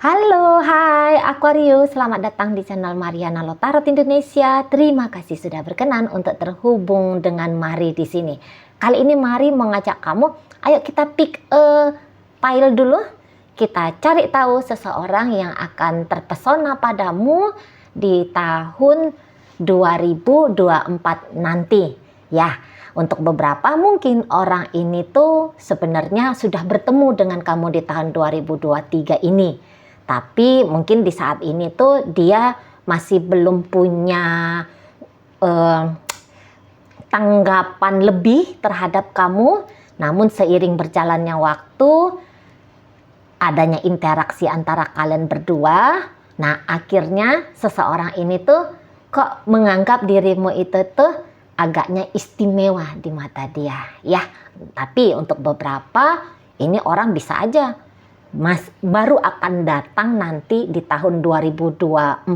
Halo, hai Aquarius, selamat datang di channel Mariana Lotarot Indonesia. Terima kasih sudah berkenan untuk terhubung dengan Mari di sini. Kali ini Mari mengajak kamu, ayo kita pick a pile dulu. Kita cari tahu seseorang yang akan terpesona padamu di tahun 2024 nanti. Ya, untuk beberapa mungkin orang ini tuh sebenarnya sudah bertemu dengan kamu di tahun 2023 ini. Tapi mungkin di saat ini tuh dia masih belum punya tanggapan lebih terhadap kamu. Namun seiring berjalannya waktu, adanya interaksi antara kalian berdua, nah akhirnya seseorang ini tuh kok menganggap dirimu itu tuh agaknya istimewa di mata dia. Ya, tapi untuk beberapa ini orang bisa aja baru akan datang nanti di tahun 2024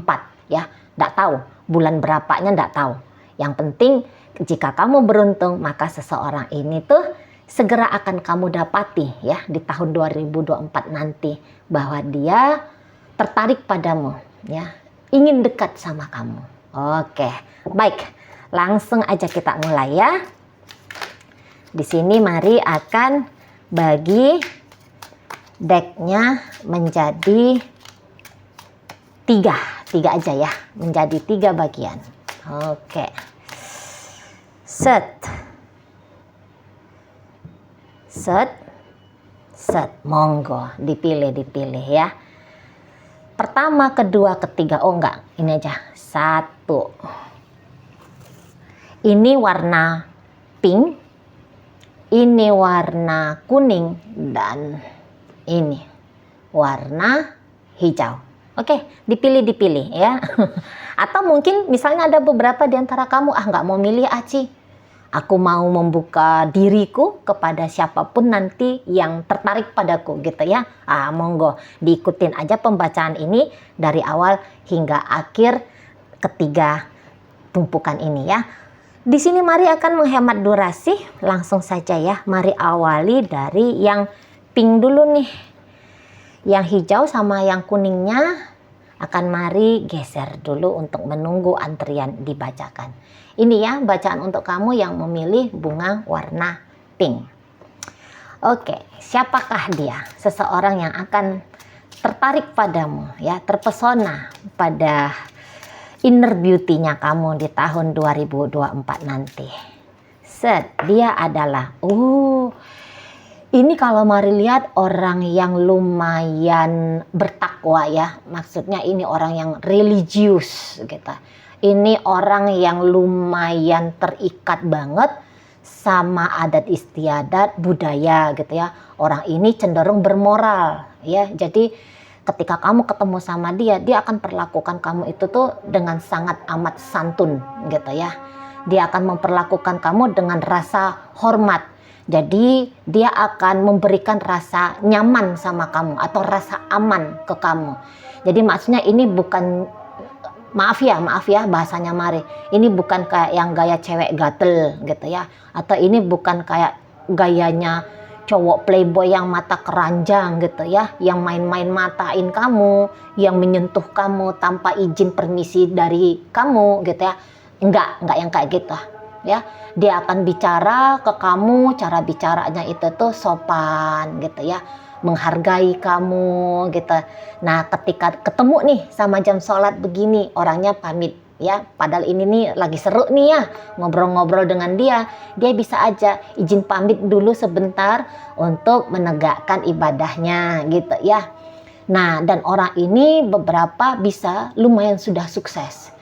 ya, nggak tahu bulan berapanya, nggak tahu. Yang penting jika kamu beruntung maka seseorang ini tuh segera akan kamu dapati ya di tahun 2024 nanti, bahwa dia tertarik padamu ya, ingin dekat sama kamu. Oke, baik, langsung aja kita mulai ya. Di sini Mari akan bagi decknya menjadi tiga aja ya, menjadi 3 bagian. Oke, set, monggo dipilih ya. Pertama, kedua, ketiga, oh enggak, ini aja 1. Ini warna pink, ini warna kuning, dan ini warna hijau. Oke, dipilih ya. Atau mungkin misalnya ada beberapa di antara kamu, nggak mau milih Aci. Aku mau membuka diriku kepada siapapun nanti yang tertarik padaku gitu ya. Monggo diikutin aja pembacaan ini dari awal hingga akhir ketiga tumpukan ini ya. Di sini Mari akan menghemat durasi, langsung saja ya. Mari awali dari yang pink dulu nih. Yang hijau sama yang kuningnya akan Mari geser dulu untuk menunggu antrian dibacakan. Ini ya bacaan untuk kamu yang memilih bunga warna pink. Oke, siapakah dia? Seseorang yang akan tertarik padamu ya, terpesona pada inner beauty-nya kamu di tahun 2024 nanti. Dia adalah ini kalau Mari lihat orang yang lumayan bertakwa ya. Maksudnya ini orang yang religius gitu. Ini orang yang lumayan terikat banget sama adat istiadat budaya gitu ya. Orang ini cenderung bermoral ya. Jadi ketika kamu ketemu sama dia, dia akan perlakukan kamu itu tuh dengan sangat amat santun gitu ya. Dia akan memperlakukan kamu dengan rasa hormat. Jadi dia akan memberikan rasa nyaman sama kamu atau rasa aman ke kamu. Jadi maksudnya ini bukan, maaf ya bahasanya Mari, ini bukan kayak yang gaya cewek gatel gitu ya. Atau ini bukan kayak gayanya cowok playboy yang mata keranjang gitu ya, yang main-main matain kamu, yang menyentuh kamu tanpa izin permisi dari kamu gitu ya. Enggak yang kayak gitu ya. Dia akan bicara ke kamu, cara bicaranya itu tuh sopan gitu ya, menghargai kamu gitu. Nah ketika ketemu nih sama jam sholat begini, orangnya pamit ya, padahal ini nih lagi seru nih ya ngobrol-ngobrol dengan dia bisa aja izin pamit dulu sebentar untuk menegakkan ibadahnya gitu ya. Nah dan orang ini beberapa bisa lumayan sudah sukses.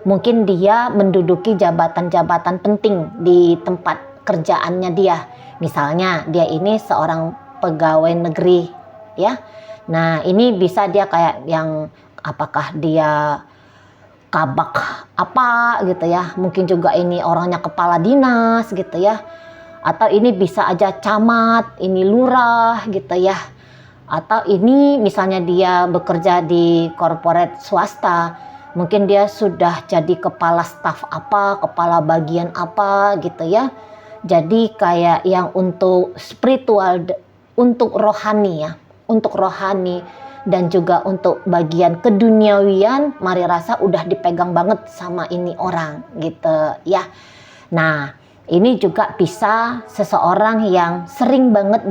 Mungkin dia menduduki jabatan-jabatan penting di tempat kerjaannya dia. Misalnya dia ini seorang pegawai negeri ya. Nah ini bisa dia kayak yang, apakah dia kabak apa gitu ya. Mungkin juga ini orangnya kepala dinas gitu ya. Atau ini bisa aja camat, ini lurah gitu ya. Atau ini misalnya dia bekerja di korporat swasta. Mungkin dia sudah jadi kepala staf apa, kepala bagian apa gitu ya. Jadi kayak yang untuk spiritual, untuk rohani ya. Untuk rohani dan juga untuk bagian keduniawian, mari rasa udah dipegang banget sama ini orang gitu ya. Nah, ini juga bisa seseorang yang sering banget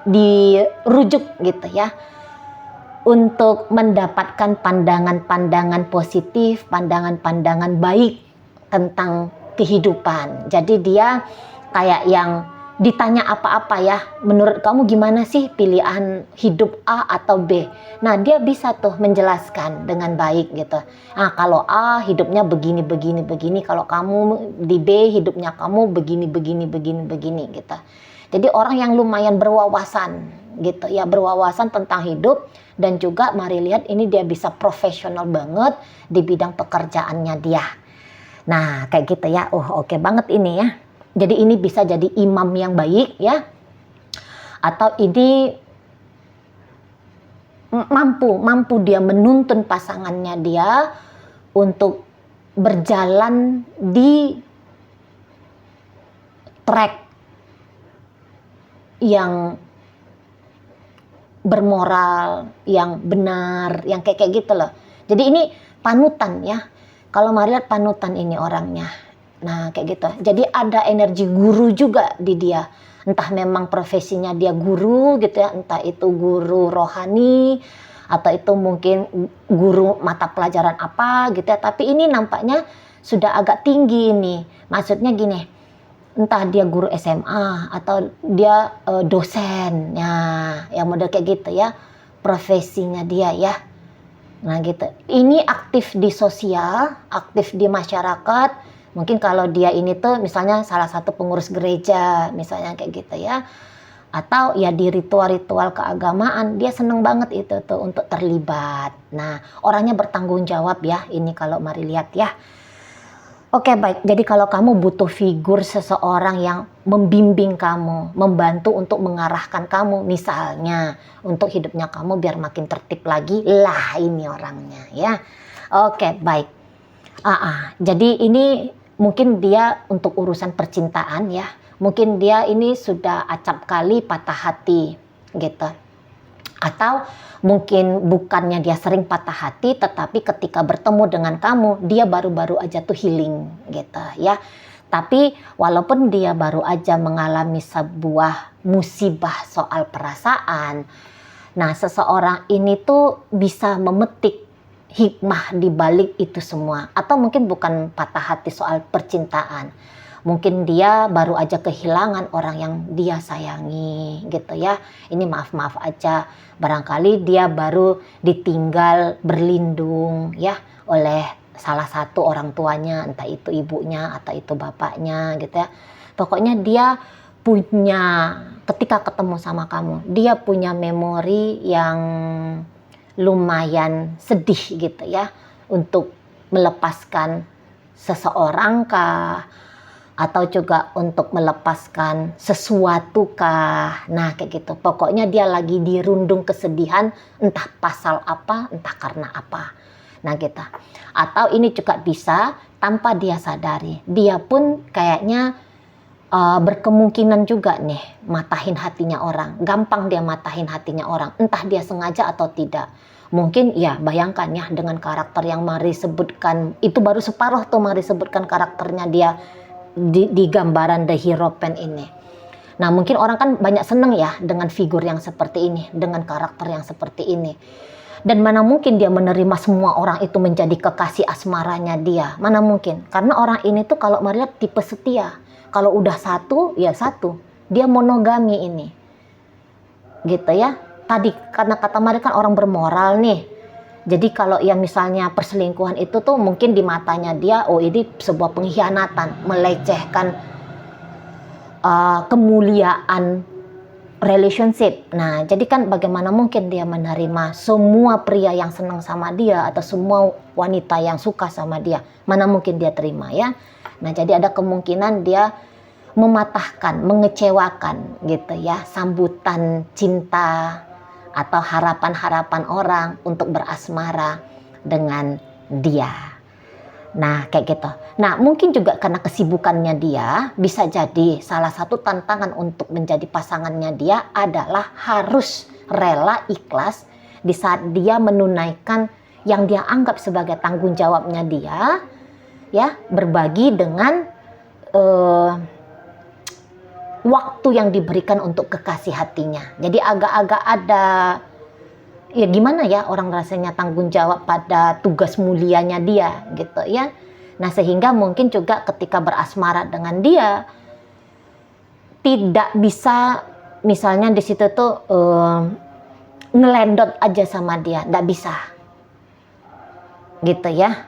dirujuk gitu ya, untuk mendapatkan pandangan-pandangan positif, pandangan-pandangan baik tentang kehidupan. Jadi dia kayak yang ditanya apa-apa ya, menurut kamu gimana sih pilihan hidup A atau B? Nah, dia bisa tuh menjelaskan dengan baik gitu. Nah, kalau A hidupnya begini, begini, begini. Kalau kamu di B hidupnya kamu begini, begini, begini, begini gitu. Jadi orang yang lumayan berwawasan gitu ya, berwawasan tentang hidup. Dan juga mari lihat ini dia bisa profesional banget di bidang pekerjaannya dia. Nah, kayak gitu ya. Oke banget ini ya. Jadi ini bisa jadi imam yang baik ya. Atau ini mampu dia menuntun pasangannya dia untuk berjalan di track yang bermoral, yang benar, yang kayak gitu loh. Jadi ini panutan ya. Kalau mari lihat panutan ini orangnya. Nah, kayak gitu. Jadi ada energi guru juga di dia. Entah memang profesinya dia guru gitu ya, entah itu guru rohani atau itu mungkin guru mata pelajaran apa gitu ya. Tapi ini nampaknya sudah agak tinggi ini. Maksudnya gini, entah dia guru SMA atau dia dosen ya, yang model kayak gitu ya, profesinya dia ya. Nah gitu. Ini aktif di sosial, aktif di masyarakat. Mungkin kalau dia ini tuh misalnya salah satu pengurus gereja, misalnya kayak gitu ya. Atau ya di ritual-ritual keagamaan, dia seneng banget itu tuh untuk terlibat. Nah, orangnya bertanggung jawab ya, ini kalau mari lihat ya. Oke baik, jadi kalau kamu butuh figur seseorang yang membimbing kamu, membantu untuk mengarahkan kamu, misalnya untuk hidupnya kamu biar makin tertib lagi, lah ini orangnya ya. Oke baik. Jadi ini mungkin dia untuk urusan percintaan ya, mungkin dia ini sudah acap kali patah hati gitu. Atau mungkin bukannya dia sering patah hati, tetapi ketika bertemu dengan kamu, dia baru-baru aja tuh healing gitu ya. Tapi walaupun dia baru aja mengalami sebuah musibah soal perasaan, nah seseorang ini tuh bisa memetik hikmah di balik itu semua. Atau mungkin bukan patah hati soal percintaan, mungkin dia baru aja kehilangan orang yang dia sayangi gitu ya. Ini maaf-maaf aja, barangkali dia baru ditinggal berlindung ya oleh salah satu orang tuanya, entah itu ibunya atau itu bapaknya gitu ya. Pokoknya dia punya, ketika ketemu sama kamu, dia punya memori yang lumayan sedih gitu ya, untuk melepaskan seseorang kah, atau juga untuk melepaskan sesuatu kah. Nah kayak gitu, pokoknya dia lagi dirundung kesedihan, entah pasal apa, entah karena apa. Nah gitu. Atau ini juga bisa tanpa dia sadari, dia pun kayaknya berkemungkinan juga nih matahin hatinya orang. Gampang dia matahin hatinya orang, entah dia sengaja atau tidak. Mungkin ya bayangkan ya, dengan karakter yang Mari sebutkan, itu baru separuh tuh Mari sebutkan karakternya dia di gambaran The Hierophant ini. Nah mungkin orang kan banyak seneng ya dengan figur yang seperti ini, dengan karakter yang seperti ini. Dan mana mungkin dia menerima semua orang itu menjadi kekasih asmaranya dia. Mana mungkin, karena orang ini tuh kalau Mari lihat tipe setia. Kalau udah satu, ya satu. Dia monogami ini. Gitu ya. Tadi karena kata Mari kan orang bermoral nih. Jadi kalau ya misalnya perselingkuhan itu tuh mungkin di matanya dia, ini sebuah pengkhianatan, melecehkan kemuliaan relationship. Nah, jadi kan bagaimana mungkin dia menerima semua pria yang senang sama dia atau semua wanita yang suka sama dia. Mana mungkin dia terima ya. Nah, jadi ada kemungkinan dia mematahkan, mengecewakan gitu ya, sambutan cinta atau harapan-harapan orang untuk berasmara dengan dia. Nah, kayak gitu. Nah, mungkin juga karena kesibukannya dia, bisa jadi salah satu tantangan untuk menjadi pasangannya dia adalah harus rela ikhlas di saat dia menunaikan yang dia anggap sebagai tanggung jawabnya dia, ya, berbagi dengan waktu yang diberikan untuk kekasih hatinya. Jadi agak-agak ada, ya gimana ya orang rasanya tanggung jawab pada tugas mulianya dia gitu ya. Nah sehingga mungkin juga ketika berasmara dengan dia tidak bisa misalnya di situ tuh ngelendot aja sama dia, nggak bisa gitu ya,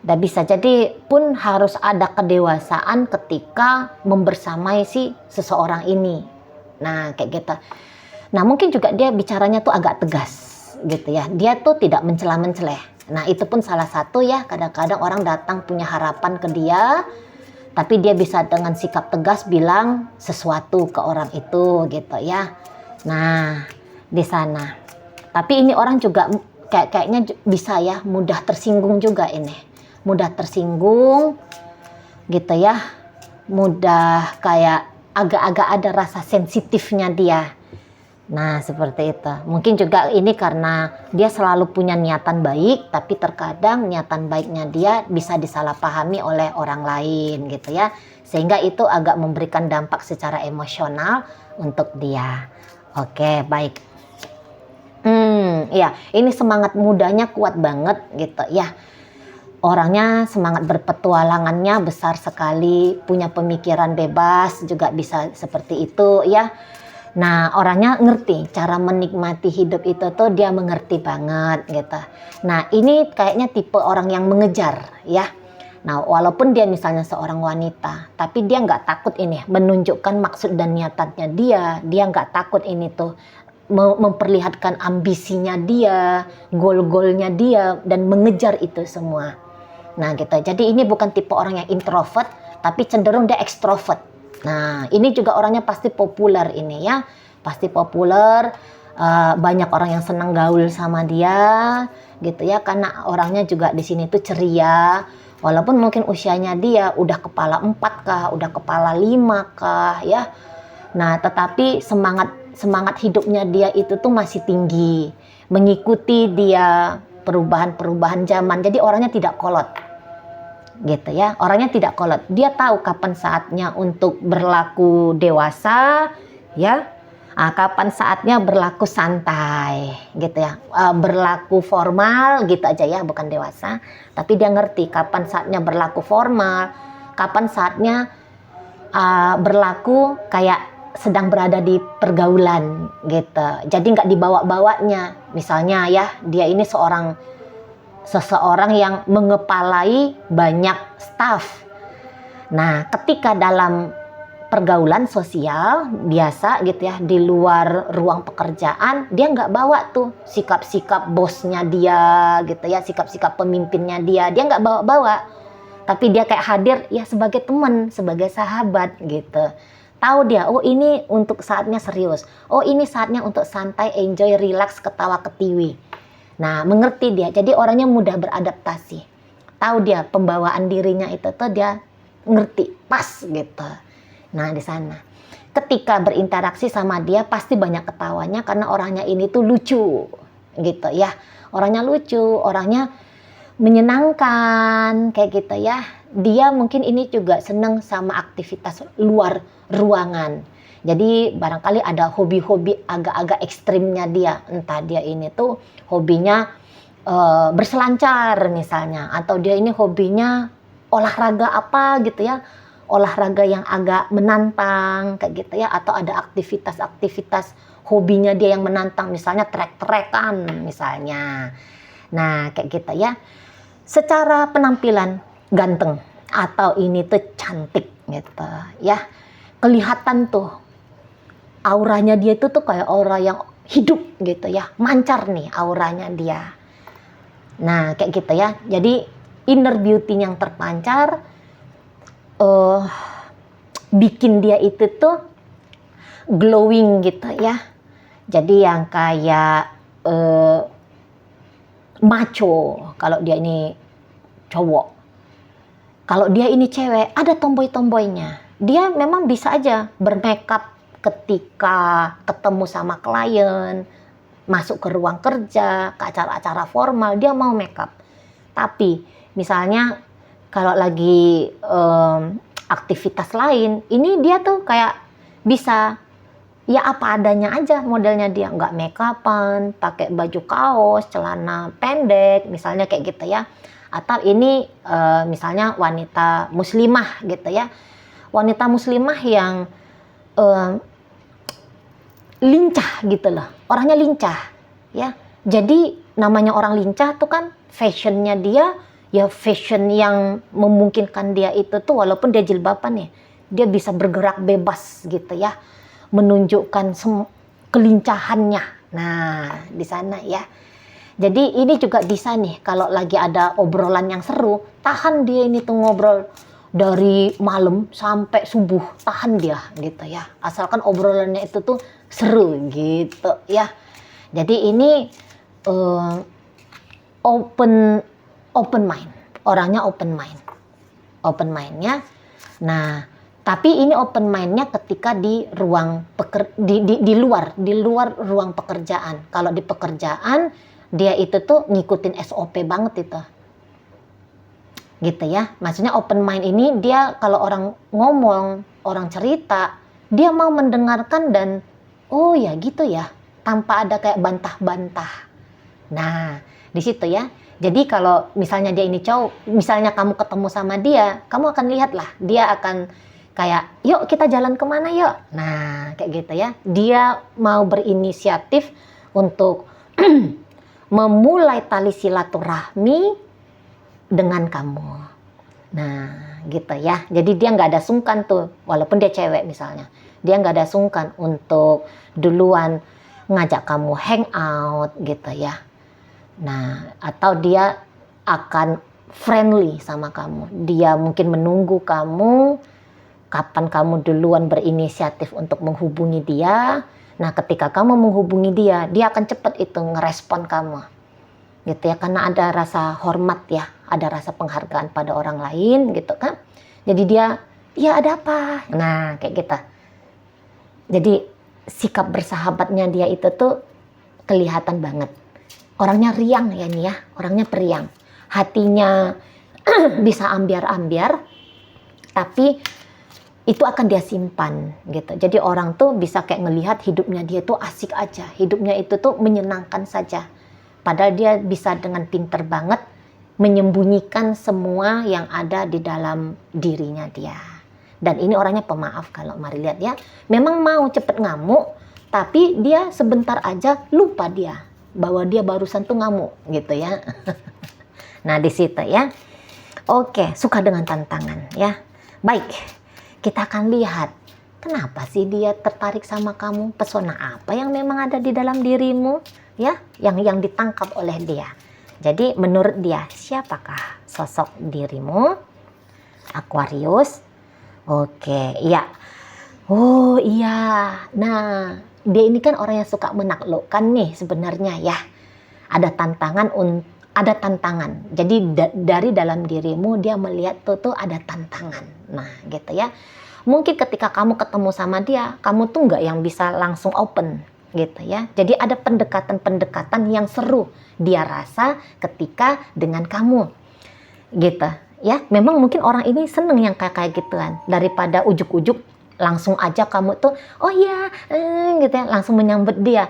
nggak bisa. Jadi pun harus ada kedewasaan ketika membersamai si seseorang ini. Nah kayak gitu. Nah mungkin juga dia bicaranya tuh agak tegas gitu ya, dia tuh tidak mencela-menceleh. Nah itu pun salah satu ya, kadang-kadang orang datang punya harapan ke dia, tapi dia bisa dengan sikap tegas bilang sesuatu ke orang itu gitu ya. Nah di sana. Tapi ini orang juga kayaknya bisa ya mudah tersinggung juga ini. Mudah tersinggung gitu ya. Mudah kayak agak-agak ada rasa sensitifnya dia. Nah seperti itu. Mungkin juga ini karena dia selalu punya niatan baik, tapi terkadang niatan baiknya dia bisa disalahpahami oleh orang lain gitu ya, sehingga itu agak memberikan dampak secara emosional untuk dia. Oke baik. Ya ini semangat mudanya kuat banget gitu ya. Orangnya semangat berpetualangannya besar sekali, punya pemikiran bebas juga bisa seperti itu ya. Nah orangnya ngerti cara menikmati hidup itu tuh, dia mengerti banget gitu. Nah ini kayaknya tipe orang yang mengejar ya. Nah walaupun dia misalnya seorang wanita, tapi dia nggak takut ini menunjukkan maksud dan niatannya dia nggak takut ini tuh memperlihatkan ambisinya dia, goal-goalnya dia, dan mengejar itu semua. Nah gitu. Jadi ini bukan tipe orang yang introvert, tapi cenderung dia ekstrovert. Nah ini juga orangnya pasti populer ini ya, pasti populer, banyak orang yang senang gaul sama dia gitu ya, karena orangnya juga di sini tuh ceria, walaupun mungkin usianya dia udah kepala 4 kah, udah kepala 5 kah ya. Nah tetapi semangat hidupnya dia itu tuh masih tinggi, mengikuti dia perubahan-perubahan zaman. Jadi orangnya tidak kolot gitu ya, orangnya tidak kolot. Dia tahu kapan saatnya untuk berlaku dewasa ya, kapan saatnya berlaku santai gitu ya, berlaku formal gitu aja ya, bukan dewasa, tapi dia ngerti kapan saatnya berlaku formal, kapan saatnya berlaku kayak sedang berada di pergaulan gitu. Jadi nggak dibawa-bawanya. Misalnya ya, dia ini seseorang yang mengepalai banyak staf. Nah, ketika dalam pergaulan sosial biasa gitu ya, di luar ruang pekerjaan, dia nggak bawa tuh sikap-sikap bosnya dia gitu ya, sikap-sikap pemimpinnya dia nggak bawa-bawa. Tapi dia kayak hadir ya sebagai teman, sebagai sahabat gitu. Tahu dia, oh ini untuk saatnya serius, oh ini saatnya untuk santai, enjoy, relax, ketawa ketiwi. Nah, mengerti dia. Jadi orangnya mudah beradaptasi. Tahu dia pembawaan dirinya itu tuh dia ngerti, pas gitu. Nah, di sana. Ketika berinteraksi sama dia pasti banyak ketawanya karena orangnya ini tuh lucu gitu ya. Orangnya lucu, orangnya menyenangkan kayak gitu ya. Dia mungkin ini juga senang sama aktivitas luar ruangan. Jadi barangkali ada hobi-hobi agak-agak ekstrimnya dia. Entah dia ini tuh hobinya berselancar misalnya, atau dia ini hobinya olahraga apa gitu ya, olahraga yang agak menantang kayak gitu ya, atau ada aktivitas-aktivitas hobinya dia yang menantang, misalnya trek-trekan misalnya. Nah kayak gitu ya. Secara penampilan ganteng atau ini tuh cantik gitu ya, kelihatan tuh auranya dia itu tuh kayak aura yang hidup gitu ya, mancar nih auranya dia. Nah kayak gitu ya. Jadi inner beauty yang terpancar bikin dia itu tuh glowing gitu ya. Jadi yang kayak macho kalau dia ini cowok. Kalau dia ini cewek, ada tomboy-tomboynya. Dia memang bisa aja bermakeup ketika ketemu sama klien, masuk ke ruang kerja, ke acara-acara formal, dia mau makeup. Tapi misalnya kalau lagi aktivitas lain, ini dia tuh kayak bisa ya apa adanya aja modelnya, dia nggak makeupan, pakai baju kaos, celana pendek, misalnya kayak gitu ya. Atau ini misalnya wanita muslimah gitu ya, wanita muslimah yang lincah gitu loh, orangnya lincah ya. Jadi namanya orang lincah tuh kan fashionnya dia ya fashion yang memungkinkan dia itu tuh walaupun dia jilbaban ya, dia bisa bergerak bebas gitu ya, menunjukkan kelincahannya. Nah di sana ya. Jadi ini juga bisa nih kalau lagi ada obrolan yang seru, tahan dia ini tuh ngobrol dari malam sampai subuh, tahan dia gitu ya. Asalkan obrolannya itu tuh seru gitu ya. Jadi ini open mind, orangnya open mindnya. Nah, tapi ini open mindnya ketika di ruang di luar ruang pekerjaan. Kalau di pekerjaan dia itu tuh ngikutin SOP banget itu. Gitu ya. Maksudnya open mind ini dia kalau orang ngomong, orang cerita, dia mau mendengarkan dan oh ya gitu ya, tanpa ada kayak bantah-bantah. Nah, di situ ya. Jadi kalau misalnya dia ini cowok, misalnya kamu ketemu sama dia, kamu akan lihat lah, dia akan kayak, yuk kita jalan kemana yuk. Nah, kayak gitu ya. Dia mau berinisiatif untuk memulai tali silaturahmi dengan kamu. Nah, gitu ya. Jadi dia nggak ada sungkan tuh, walaupun dia cewek misalnya. Dia nggak ada sungkan untuk duluan ngajak kamu hangout gitu ya. Nah, atau dia akan friendly sama kamu. Dia mungkin menunggu kamu, kapan kamu duluan berinisiatif untuk menghubungi dia. Nah, ketika kamu menghubungi dia, dia akan cepat itu ngerespon kamu. Gitu ya, karena ada rasa hormat ya, ada rasa penghargaan pada orang lain gitu kan. Jadi dia, ya ada apa? Nah, kayak gitu. Jadi sikap bersahabatnya dia itu tuh kelihatan banget. Orangnya riang ya nih ya, orangnya periang. Hatinya bisa ambiar-ambiar, tapi itu akan dia simpan gitu. Jadi orang tuh bisa kayak ngelihat hidupnya dia tuh asik aja, hidupnya itu tuh menyenangkan saja. Padahal dia bisa dengan pinter banget menyembunyikan semua yang ada di dalam dirinya dia. Dan ini orangnya pemaaf kalau mari lihat ya. Memang mau cepet ngamuk, tapi dia sebentar aja lupa dia bahwa dia barusan tuh ngamuk gitu ya. Nah di situ ya. Oke, suka dengan tantangan ya. Baik. Kita akan lihat kenapa sih dia tertarik sama kamu, pesona apa yang memang ada di dalam dirimu ya, yang ditangkap oleh dia. Jadi menurut dia siapakah sosok dirimu? Aquarius. Oke, iya. Oh iya. Nah, dia ini kan orang yang suka menaklukkan nih sebenarnya ya. Ada tantangan. Jadi dari dalam dirimu dia melihat tuh ada tantangan. Nah, gitu ya. Mungkin ketika kamu ketemu sama dia, kamu tuh nggak yang bisa langsung open, gitu ya. Jadi ada pendekatan-pendekatan yang seru dia rasa ketika dengan kamu, gitu ya. Memang mungkin orang ini seneng yang kayak gituan daripada ujuk-ujuk langsung aja kamu tuh, oh ya, gitu ya, langsung menyambut dia.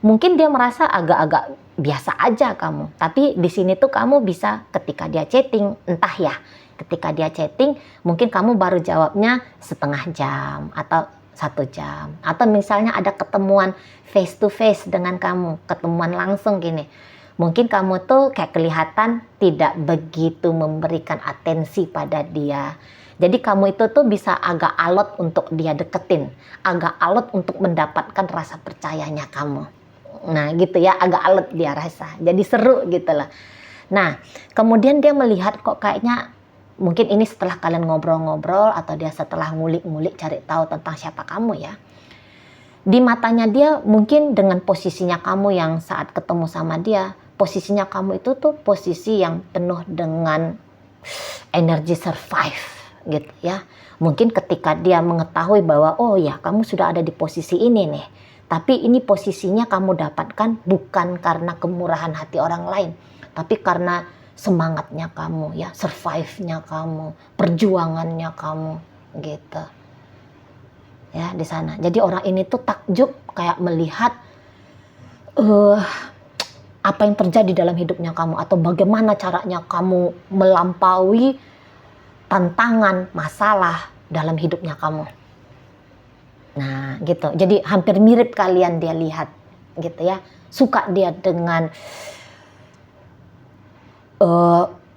Mungkin dia merasa agak-agak biasa aja kamu, tapi di sini tuh kamu bisa ketika dia chatting, entah ya, ketika dia chatting mungkin kamu baru jawabnya setengah jam atau 1 jam, atau misalnya ada ketemuan face to face dengan kamu, ketemuan langsung gini, mungkin kamu tuh kayak kelihatan tidak begitu memberikan atensi pada dia. Jadi kamu itu tuh bisa agak alot untuk dia deketin, agak alot untuk mendapatkan rasa percayanya kamu. Nah gitu ya, agak alot dia rasa, jadi seru gitu lah. Nah kemudian dia melihat kok kayaknya, mungkin ini setelah kalian ngobrol-ngobrol atau dia setelah ngulik-ngulik cari tahu tentang siapa kamu ya. Di matanya dia mungkin dengan posisinya kamu yang saat ketemu sama dia, posisinya kamu itu tuh posisi yang penuh dengan energi survive gitu ya. Mungkin ketika dia mengetahui bahwa oh ya kamu sudah ada di posisi ini nih, Tapi ini posisinya kamu dapatkan bukan karena kemurahan hati orang lain, tapi karena semangatnya kamu ya, survive-nya kamu, perjuangannya kamu gitu. Ya, di sana. Jadi orang ini tuh takjub kayak melihat apa yang terjadi dalam hidupnya kamu, atau bagaimana caranya kamu melampaui tantangan, masalah dalam hidupnya kamu. Nah, gitu. Jadi hampir mirip kalian dia lihat, gitu ya. Suka dia dengan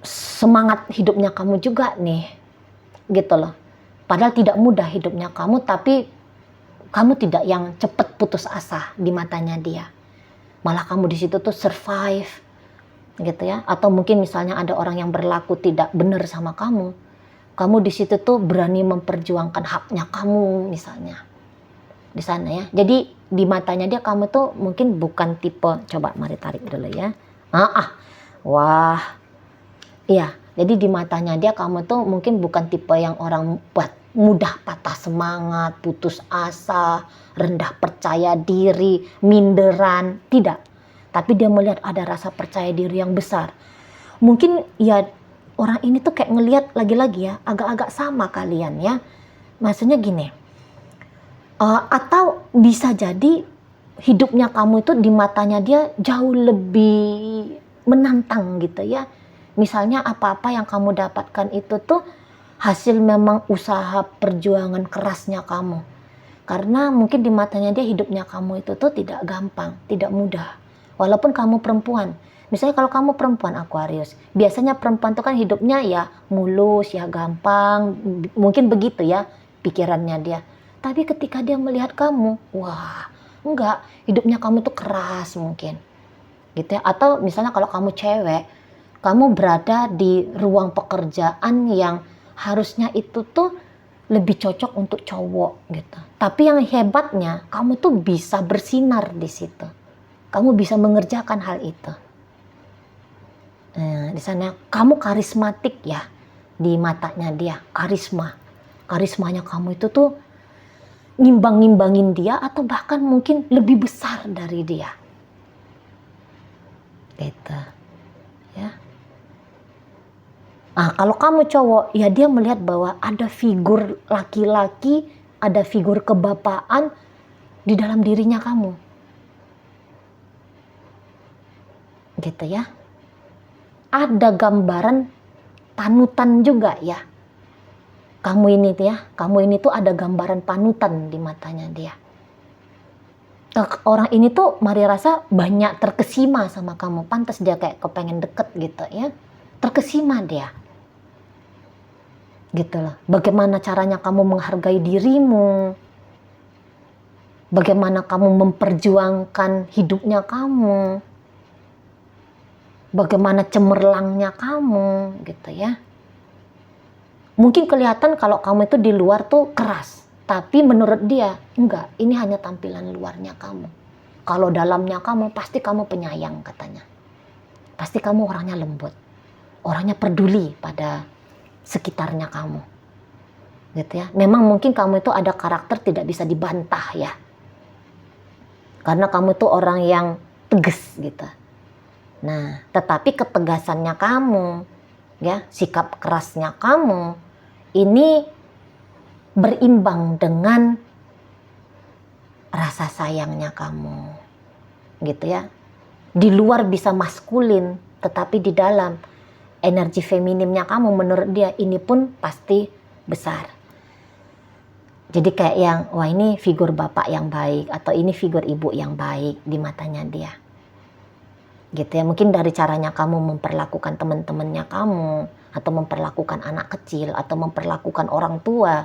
semangat hidupnya kamu juga nih, gitu loh. Padahal tidak mudah hidupnya kamu, tapi kamu tidak yang cepat putus asa di matanya dia. Malah kamu di situ tuh survive, gitu ya. Atau mungkin misalnya ada orang yang berlaku tidak benar sama kamu di situ tuh berani memperjuangkan haknya kamu misalnya. Di sana ya. Jadi di matanya dia kamu tuh mungkin bukan tipe, coba mari tarik dulu ya. Wah. Iya, jadi di matanya dia kamu tuh mungkin bukan tipe yang orang mudah patah semangat, putus asa, rendah percaya diri, minderan, tidak. Tapi dia melihat ada rasa percaya diri yang besar. Mungkin ya orang ini tuh kayak ngelihat lagi-lagi ya, agak-agak sama kalian ya. Maksudnya gini, atau bisa jadi hidupnya kamu itu di matanya dia jauh lebih menantang gitu ya. Misalnya apa-apa yang kamu dapatkan itu tuh hasil memang usaha perjuangan kerasnya kamu. Karena mungkin di matanya dia hidupnya kamu itu tuh tidak gampang, tidak mudah. Walaupun kamu perempuan. Misalnya kalau kamu perempuan Aquarius, biasanya perempuan itu kan hidupnya ya mulus, ya gampang, mungkin begitu ya pikirannya dia. Tapi ketika dia melihat kamu, wah enggak, hidupnya kamu tuh keras mungkin. Gitu ya. Atau misalnya kalau kamu cewek, kamu berada di ruang pekerjaan yang harusnya itu tuh lebih cocok untuk cowok gitu. Tapi yang hebatnya, kamu tuh bisa bersinar di situ. Kamu bisa mengerjakan hal itu. Di sana kamu karismatik ya di matanya dia, karismanya kamu itu tuh ngimbang-ngimbangin dia atau bahkan mungkin lebih besar dari dia. Gitu. Ya. Kalau kamu cowok, ya dia melihat bahwa ada figur laki-laki, ada figur kebapaan di dalam dirinya kamu. Gitu ya. Ada gambaran panutan juga ya. Kamu ini tuh ada gambaran panutan di matanya dia. Orang ini tuh mari rasa banyak terkesima sama kamu. Pantas dia kayak kepengen deket gitu ya. Terkesima dia. Gitu loh. Bagaimana caranya kamu menghargai dirimu, bagaimana kamu memperjuangkan hidupnya kamu, bagaimana cemerlangnya kamu, gitu ya. Mungkin kelihatan kalau kamu itu di luar tuh keras, tapi menurut dia enggak, ini hanya tampilan luarnya kamu. Kalau dalamnya kamu pasti kamu penyayang katanya. Pasti kamu orangnya lembut, orangnya peduli pada sekitarnya kamu, gitu ya. Memang mungkin kamu itu ada karakter tidak bisa dibantah ya, karena kamu itu orang yang tegas gitu. Nah, tetapi ketegasannya kamu, ya, sikap kerasnya kamu, ini berimbang dengan rasa sayangnya kamu, gitu ya. Di luar bisa maskulin, tetapi di dalam energi feminimnya kamu menurut dia ini pun pasti besar. Jadi kayak yang, wah ini figur bapak yang baik, atau ini figur ibu yang baik di matanya dia. Gitu ya, mungkin dari caranya kamu memperlakukan teman-temannya kamu, atau memperlakukan anak kecil, atau memperlakukan orang tua.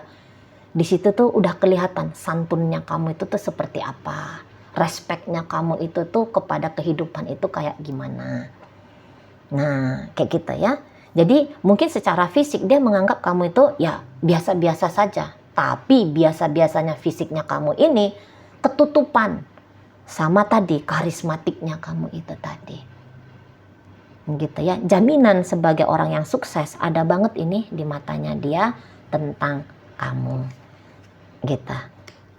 Di situ tuh udah kelihatan santunnya kamu itu tuh seperti apa. Respeknya kamu itu tuh kepada kehidupan itu kayak gimana. Nah, kayak gitu ya. Jadi mungkin secara fisik dia menganggap kamu itu ya biasa-biasa saja. Tapi biasa-biasanya fisiknya kamu ini ketutupan sama tadi karismatiknya kamu itu tadi. Gitu ya. Jaminan sebagai orang yang sukses ada banget ini di matanya dia tentang kamu. Gitu.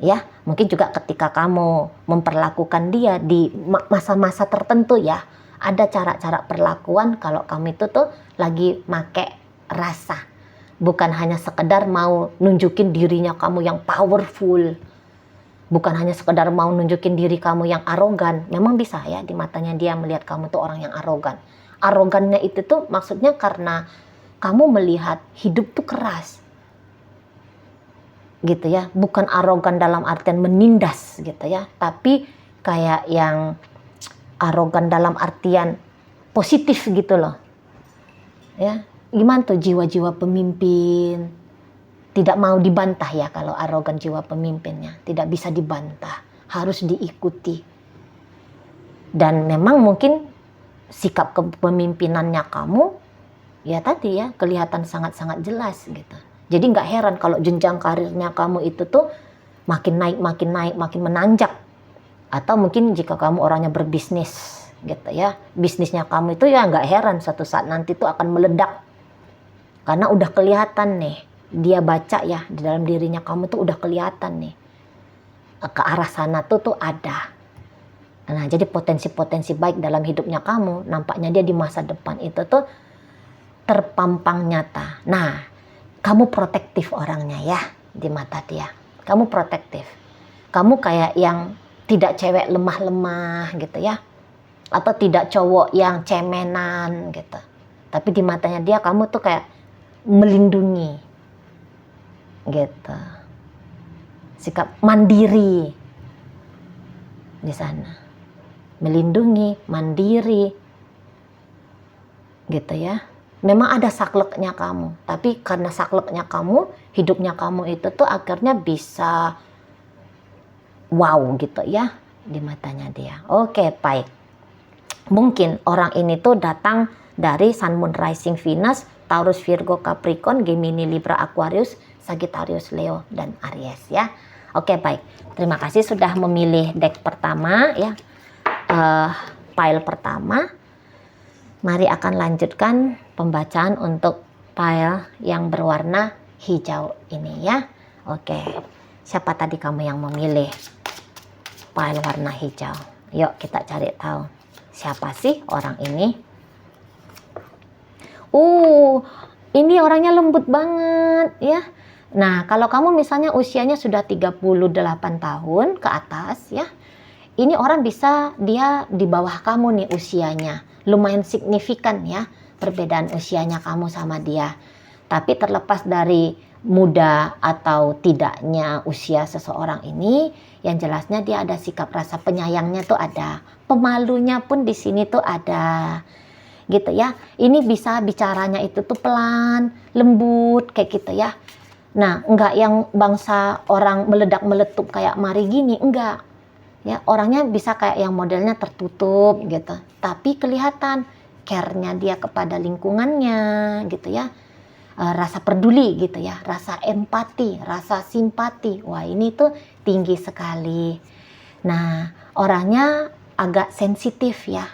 Ya, mungkin juga ketika kamu memperlakukan dia di masa-masa tertentu ya, ada cara-cara perlakuan kalau kamu itu tuh lagi make rasa. Bukan hanya sekedar mau nunjukin dirinya kamu yang powerful. Bukan hanya sekedar mau nunjukin diri kamu yang arogan. Memang bisa ya di matanya dia melihat kamu tuh orang yang arogan. Arogannya itu tuh maksudnya karena kamu melihat hidup tuh keras. Gitu ya, bukan arogan dalam artian menindas gitu ya, tapi kayak yang arogan dalam artian positif gitu loh. Ya, gimana tuh jiwa-jiwa pemimpin? Tidak mau dibantah ya kalau arogan jiwa pemimpinnya, tidak bisa dibantah, harus diikuti. Dan memang mungkin sikap kepemimpinannya kamu ya tadi ya kelihatan sangat-sangat jelas gitu. Jadi nggak heran kalau jenjang karirnya kamu itu tuh makin naik, makin menanjak. Atau mungkin jika kamu orangnya berbisnis gitu ya, bisnisnya kamu itu ya nggak heran suatu saat nanti tuh akan meledak. Karena udah kelihatan nih, dia baca ya di dalam dirinya kamu tuh udah kelihatan nih. Ke arah sana tuh ada. Nah, jadi potensi-potensi baik dalam hidupnya kamu, nampaknya dia di masa depan itu tuh terpampang nyata. Nah, kamu protektif orangnya ya di mata dia. Kamu protektif. Kamu kayak yang tidak cewek lemah-lemah gitu ya. Atau tidak cowok yang cemenan gitu. Tapi di matanya dia kamu tuh kayak melindungi. Gitu. Sikap mandiri di sana. Melindungi, mandiri. Gitu ya. Memang ada sakleknya kamu, tapi karena sakleknya kamu, hidupnya kamu itu tuh akhirnya bisa wow gitu ya di matanya dia. Oke, baik. Mungkin orang ini tuh datang dari Sun, Moon, Rising, Venus, Taurus, Virgo, Capricorn, Gemini, Libra, Aquarius, Sagittarius, Leo, dan Aries ya. Oke, baik. Terima kasih sudah memilih deck pertama ya. Pile pertama. Mari akan lanjutkan pembacaan untuk pile yang berwarna hijau ini ya. Oke, siapa tadi kamu yang memilih pile warna hijau? Yuk kita cari tahu siapa sih orang ini. Ini orangnya lembut banget ya. Nah, kalau kamu misalnya usianya sudah 38 tahun ke atas ya, ini orang bisa dia di bawah kamu nih usianya. Lumayan signifikan ya perbedaan usianya kamu sama dia. Tapi terlepas dari muda atau tidaknya usia seseorang ini, yang jelasnya dia ada sikap rasa penyayangnya tuh ada. Pemalunya pun di sini tuh ada. Gitu ya. Ini bisa bicaranya itu tuh pelan, lembut kayak gitu ya. Nah, enggak yang bangsa orang meledak-meletup kayak Mari gini, enggak. Ya, orangnya bisa kayak yang modelnya tertutup gitu, tapi kelihatan care-nya dia kepada lingkungannya gitu ya, rasa peduli gitu ya, rasa empati, rasa simpati, wah ini tuh tinggi sekali. Nah, orangnya agak sensitif ya,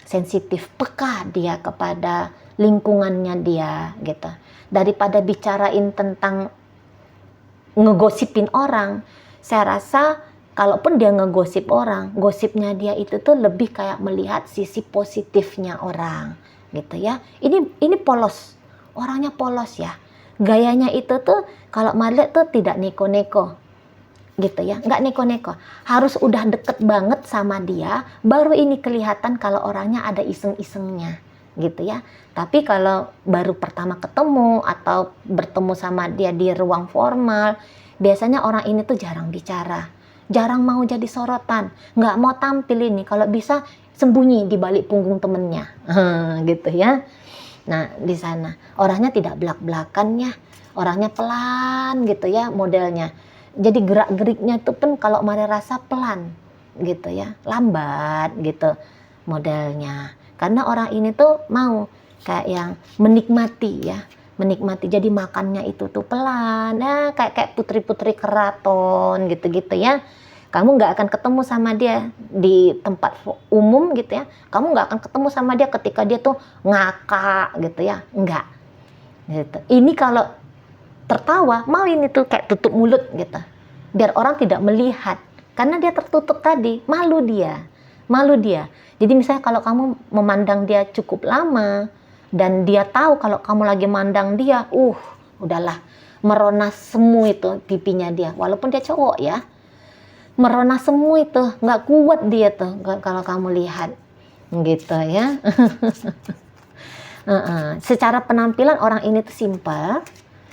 sensitif, peka dia kepada lingkungannya dia gitu. Daripada bicarain tentang ngegosipin orang, saya rasa kalaupun dia ngegosip orang, gosipnya dia itu tuh lebih kayak melihat sisi positifnya orang, gitu ya. Ini polos, orangnya polos ya. Gayanya itu tuh kalau melihat tuh tidak neko-neko, gitu ya. Nggak neko-neko, harus udah deket banget sama dia, baru ini kelihatan kalau orangnya ada iseng-isengnya, gitu ya. Tapi kalau baru pertama ketemu atau bertemu sama dia di ruang formal, biasanya orang ini tuh jarang bicara. Jarang mau jadi sorotan, nggak mau tampil ini, kalau bisa sembunyi di balik punggung temennya, gitu ya. Nah di sana orangnya tidak belak-belakan ya, orangnya pelan gitu ya modelnya. Jadi gerak-geriknya itu pun kalau Mari rasa pelan gitu ya, lambat gitu modelnya. Karena orang ini tuh mau kayak yang menikmati ya. Menikmati, jadi makannya itu tuh pelan ya, kayak putri-putri keraton gitu-gitu ya. Kamu nggak akan ketemu sama dia di tempat umum gitu ya, kamu nggak akan ketemu sama dia ketika dia tuh ngakak gitu ya, nggak gitu. Ini kalau tertawa mau ini tuh kayak tutup mulut gitu, biar orang tidak melihat. Karena dia tertutup tadi, malu dia. Malu dia. Jadi misalnya kalau kamu memandang dia cukup lama, dan dia tahu kalau kamu lagi mandang dia, udahlah, merona semu itu pipinya dia. Walaupun dia cowok ya, merona semu itu, nggak kuat dia tuh kalau kamu lihat. Gitu ya. Secara penampilan orang ini tuh simpel,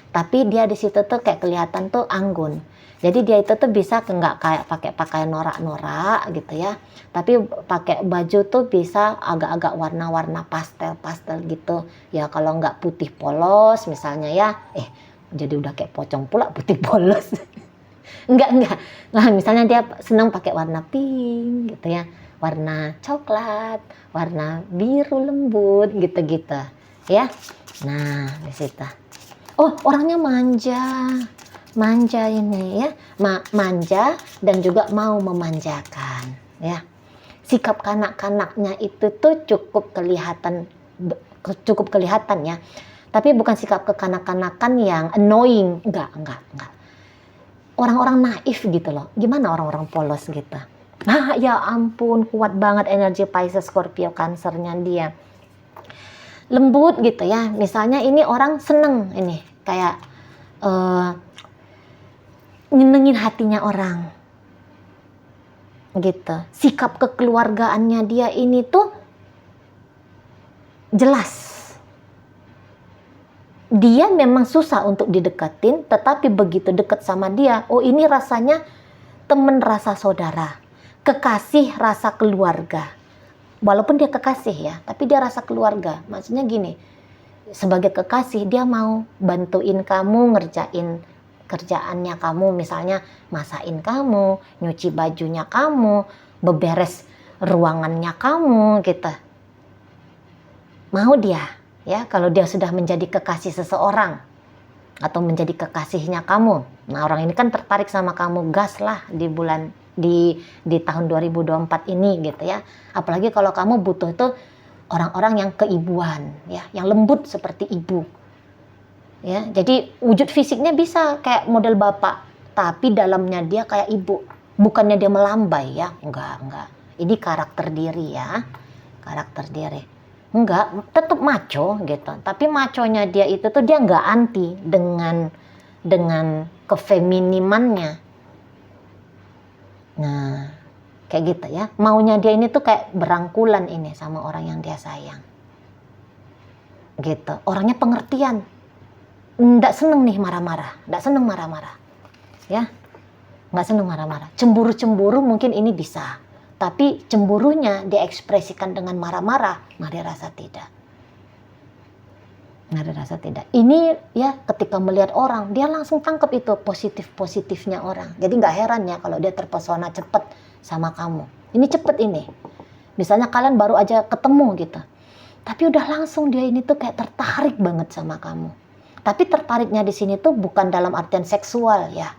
tapi dia di situ tuh kayak kelihatan tuh anggun. Jadi dia itu tuh bisa nggak kayak pakai pakaian norak-norak gitu ya, tapi pakai baju tuh bisa agak-agak warna-warna pastel-pastel gitu ya. Kalau nggak putih polos misalnya ya, jadi udah kayak pocong pula putih polos. enggak. Nah, misalnya dia senang pakai warna pink gitu ya, warna coklat, warna biru lembut gitu-gitu ya. Nah, di situ. Oh, orangnya manja ini ya, manja dan juga mau memanjakan ya. Sikap kanak-kanaknya itu tuh cukup kelihatan ya. Tapi bukan sikap kekanak-kanakan yang annoying, enggak. Orang-orang naif gitu loh. Gimana orang-orang polos gitu. Nah, ya ampun, kuat banget energi Pisces, Scorpio, Cancernya dia. Lembut gitu ya. Misalnya ini orang seneng ini kayak nyenengin hatinya orang gitu. Sikap kekeluargaannya dia ini tuh jelas. Dia memang susah untuk dideketin, tetapi begitu dekat sama dia, ini rasanya temen, rasa saudara, kekasih, rasa keluarga. Walaupun dia kekasih ya, tapi dia rasa keluarga. Maksudnya gini, sebagai kekasih dia mau bantuin kamu ngerjain kerjaannya kamu, misalnya masain kamu, nyuci bajunya kamu, beberes ruangannya kamu gitu. Mau dia ya, kalau dia sudah menjadi kekasih seseorang atau menjadi kekasihnya kamu. Nah, orang ini kan tertarik sama kamu, gas lah di tahun 2024 ini gitu ya. Apalagi kalau kamu butuh itu orang-orang yang keibuan ya, yang lembut seperti ibu. Ya, jadi wujud fisiknya bisa kayak model bapak, tapi dalamnya dia kayak ibu. Bukannya dia melambai ya, enggak. Ini karakter diri ya, karakter diri. Enggak, tetap maco gitu. Tapi maconya dia itu tuh dia enggak anti dengan kefeminimannya. Nah, kayak gitu ya. Maunya dia ini tuh kayak berangkulan ini sama orang yang dia sayang. Gitu. Orangnya pengertian. Nggak seneng nih marah-marah, nggak seneng marah-marah, ya, nggak seneng marah-marah. Cemburu mungkin ini bisa, tapi cemburunya diekspresikan dengan marah-marah, nggak ada rasa tidak. Ini ya ketika melihat orang, dia langsung tangkap itu positifnya orang. Jadi nggak heran ya kalau dia terpesona cepet sama kamu. Ini cepet ini. Misalnya kalian baru aja ketemu gitu, tapi udah langsung dia ini tuh kayak tertarik banget sama kamu. Tapi tertariknya di sini tuh bukan dalam artian seksual ya,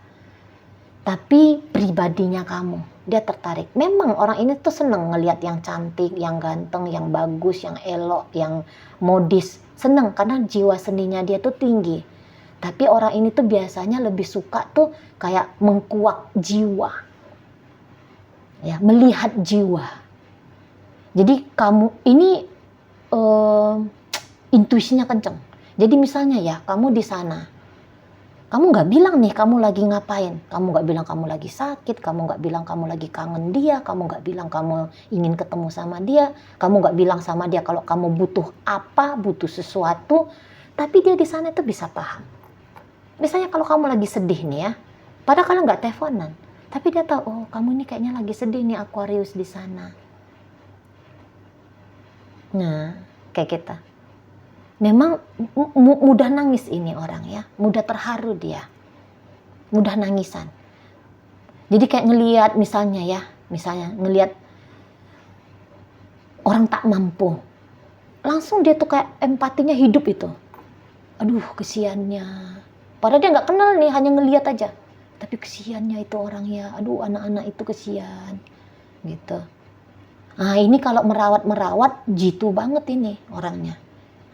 tapi pribadinya kamu. Dia tertarik. Memang orang ini tuh seneng ngelihat yang cantik, yang ganteng, yang bagus, yang elok, yang modis. Seneng karena jiwa seninya dia tuh tinggi. Tapi orang ini tuh biasanya lebih suka tuh kayak mengkuak jiwa, ya, melihat jiwa. Jadi kamu ini intuisinya kenceng. Jadi misalnya ya, kamu di sana, kamu nggak bilang nih kamu lagi ngapain, kamu nggak bilang kamu lagi sakit, kamu nggak bilang kamu lagi kangen dia, kamu nggak bilang kamu ingin ketemu sama dia, kamu nggak bilang sama dia kalau kamu butuh apa, butuh sesuatu, tapi dia di sana itu bisa paham. Misalnya kalau kamu lagi sedih nih ya, padahal kalian nggak teleponan, tapi dia tahu, oh kamu ini kayaknya lagi sedih nih, Aquarius di sana. Nah, kayak kita. Memang mudah nangis ini orang ya, mudah terharu dia, mudah nangisan. Jadi kayak ngelihat misalnya ngelihat orang tak mampu, langsung dia tuh kayak empatinya hidup itu. Aduh kesiannya, padahal dia nggak kenal nih, hanya ngelihat aja, tapi kesiannya itu orangnya, aduh anak-anak itu kesian, gitu. Nah ini kalau merawat jitu banget ini orangnya.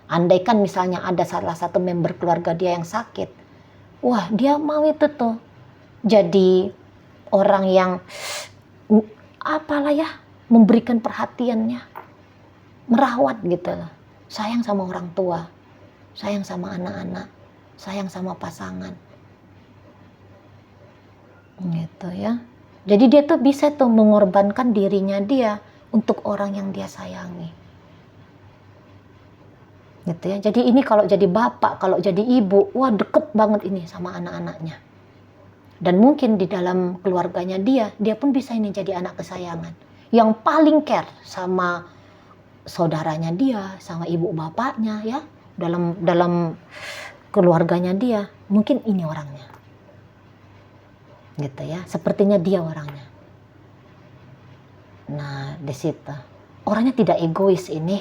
Andaikan misalnya ada salah satu member keluarga dia yang sakit, wah dia mau itu tuh jadi orang yang apalah ya, memberikan perhatiannya, merawat gitu loh. Sayang sama orang tua, sayang sama anak-anak, sayang sama pasangan. Gitu ya. Jadi dia tuh bisa tuh mengorbankan dirinya dia untuk orang yang dia sayangi. Gitu ya. Jadi ini kalau jadi bapak, kalau jadi ibu, wah deket banget ini sama anak-anaknya. Dan mungkin di dalam keluarganya dia pun bisa ini jadi anak kesayangan. Yang paling care sama saudaranya dia, sama ibu bapaknya ya. Dalam keluarganya dia, mungkin ini orangnya. Gitu ya, sepertinya dia orangnya. Nah, di situ. Orangnya tidak egois ini.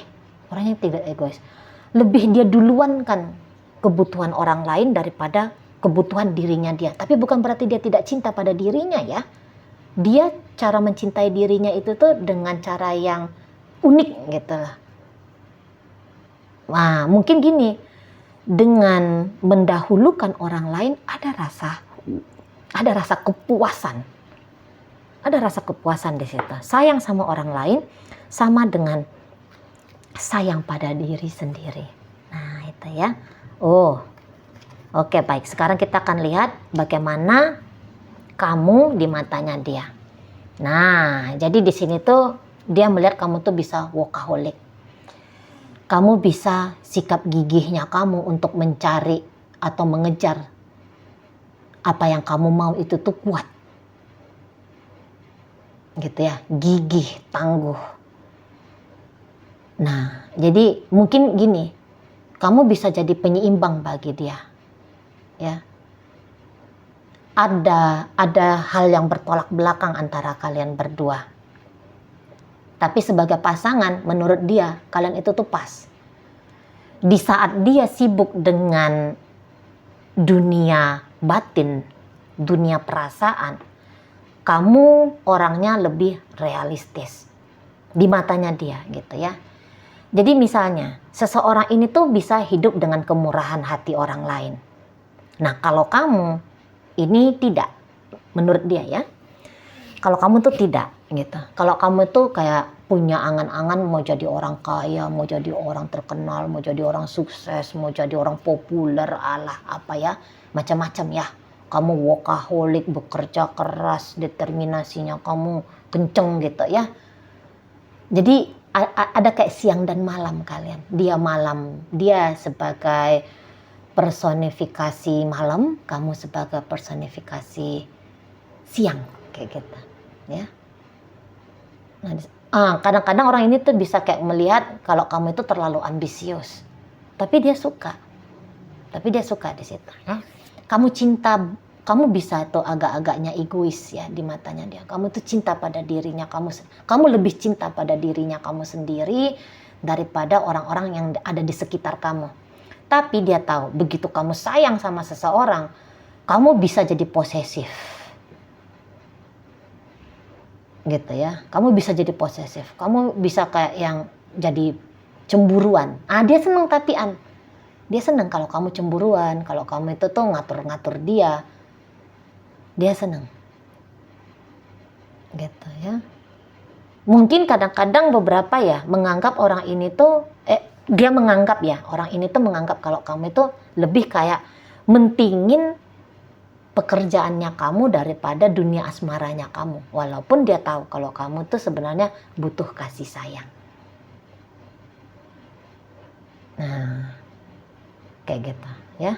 Orangnya tidak egois. Lebih dia duluan kan kebutuhan orang lain daripada kebutuhan dirinya dia. Tapi bukan berarti dia tidak cinta pada dirinya ya. Dia cara mencintai dirinya itu tuh dengan cara yang unik gitu lah. Nah, mungkin gini, dengan mendahulukan orang lain ada rasa kepuasan. Ada rasa kepuasan di situ. Sayang sama orang lain sama dengan sayang pada diri sendiri. Nah, itu ya. Oke, baik. Sekarang kita akan lihat bagaimana kamu di matanya dia. Nah, jadi di sini tuh dia melihat kamu tuh bisa workaholic. Kamu bisa sikap gigihnya kamu untuk mencari atau mengejar apa yang kamu mau itu tuh kuat. Gitu ya, gigih, tangguh. Nah, jadi mungkin gini, kamu bisa jadi penyeimbang bagi dia. Ya. Ada hal yang bertolak belakang antara kalian berdua. Tapi sebagai pasangan, menurut dia, kalian itu tuh pas. Di saat dia sibuk dengan dunia batin, dunia perasaan, kamu orangnya lebih realistis di matanya dia gitu ya. Jadi misalnya seseorang ini tuh bisa hidup dengan kemurahan hati orang lain. Nah, kalau kamu ini tidak, menurut dia ya, kalau kamu tuh tidak gitu. Kalau kamu tuh kayak punya angan-angan mau jadi orang kaya, mau jadi orang terkenal, mau jadi orang sukses, mau jadi orang populer, alah apa ya, macam-macam ya. Kamu workaholic, bekerja keras, determinasinya kamu kenceng gitu ya. Jadi ada kayak siang dan malam kalian. Dia malam, dia sebagai personifikasi malam, kamu sebagai personifikasi siang kayak gitu ya. Nah, kadang-kadang orang ini tuh bisa kayak melihat kalau kamu itu terlalu ambisius, tapi dia suka di situ ya. Kamu bisa tuh agak-agaknya egois ya di matanya dia. Kamu tuh cinta pada dirinya kamu lebih cinta pada dirinya kamu sendiri daripada orang-orang yang ada di sekitar kamu. Tapi dia tahu begitu kamu sayang sama seseorang, kamu bisa jadi posesif. Gitu ya. Kamu bisa jadi posesif. Kamu bisa kayak yang jadi cemburuan. Dia senang dia senang kalau kamu cemburuan, kalau kamu itu tuh ngatur-ngatur dia. Dia senang. Gitu ya. Mungkin kadang-kadang beberapa ya menganggap orang ini tuh dia menganggap ya, orang ini tuh menganggap kalau kamu itu lebih kayak mentingin pekerjaannya kamu daripada dunia asmaranya kamu. Walaupun dia tahu kalau kamu tuh sebenarnya butuh kasih sayang. Nah, kayak gitu ya.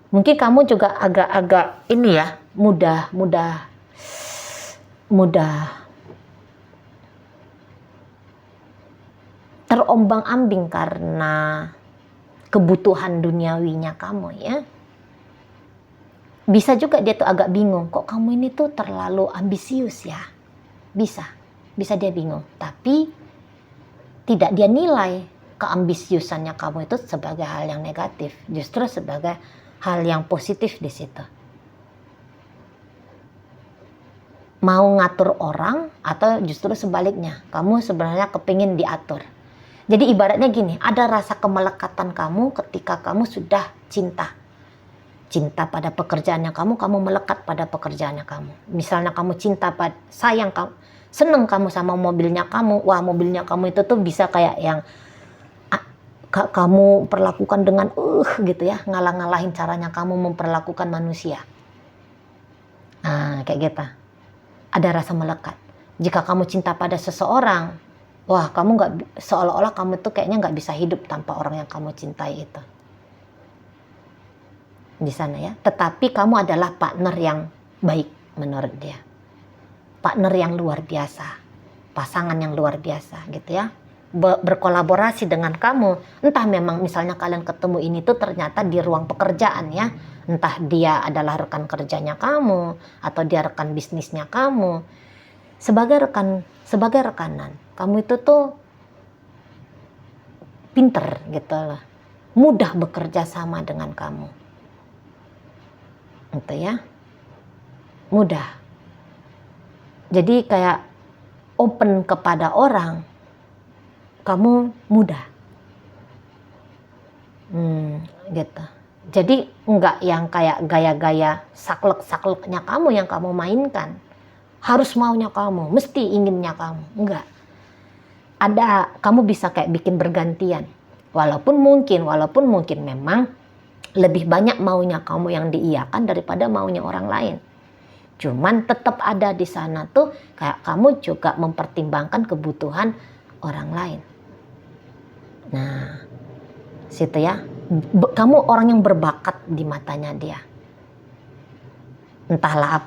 Mungkin kamu juga agak-agak ini ya, mudah terombang-ambing karena kebutuhan duniawinya kamu ya. Bisa juga dia tuh agak bingung, kok kamu ini tuh terlalu ambisius ya. Bisa dia bingung. Tapi tidak dia nilai keambisiusannya kamu itu sebagai hal yang negatif, justru sebagai hal yang positif di situ. Mau ngatur orang atau justru sebaliknya, kamu sebenarnya kepingin diatur. Jadi ibaratnya gini, ada rasa kemelekatan kamu ketika kamu sudah cinta. cinta pada pekerjaannya kamu, kamu melekat pada pekerjaannya kamu. Misalnya kamu sayang kamu, seneng kamu sama mobilnya kamu, wah mobilnya kamu itu tuh bisa kayak yang kamu perlakukan dengan gitu ya, ngalah-ngalahin caranya kamu memperlakukan manusia. Nah, kayak gitu. Ada rasa melekat. Jika kamu cinta pada seseorang, wah kamu nggak, seolah-olah kamu tuh kayaknya nggak bisa hidup tanpa orang yang kamu cintai itu. Di sana ya. Tetapi kamu adalah partner yang baik menurut dia. Partner yang luar biasa. Pasangan yang luar biasa gitu ya. Berkolaborasi dengan kamu. Entah memang misalnya kalian ketemu ini tuh ternyata di ruang pekerjaan ya. Entah dia adalah rekan kerjanya kamu atau dia rekan bisnisnya kamu. Sebagai rekanan, kamu itu tuh pinter gitu loh. Mudah bekerja sama dengan kamu. Gitu ya. Mudah. Jadi kayak open kepada orang, kamu mudah. Gitu. Jadi enggak yang kayak gaya-gaya saklek-sakleknya kamu yang kamu mainkan. Harus maunya kamu, mesti inginnya kamu. Enggak. Kamu bisa kayak bikin bergantian. Walaupun mungkin memang lebih banyak maunya kamu yang diiyakan daripada maunya orang lain. Cuman tetap ada di sana tuh kayak kamu juga mempertimbangkan kebutuhan orang lain. Nah, situ ya. Kamu orang yang berbakat di matanya dia. Entahlah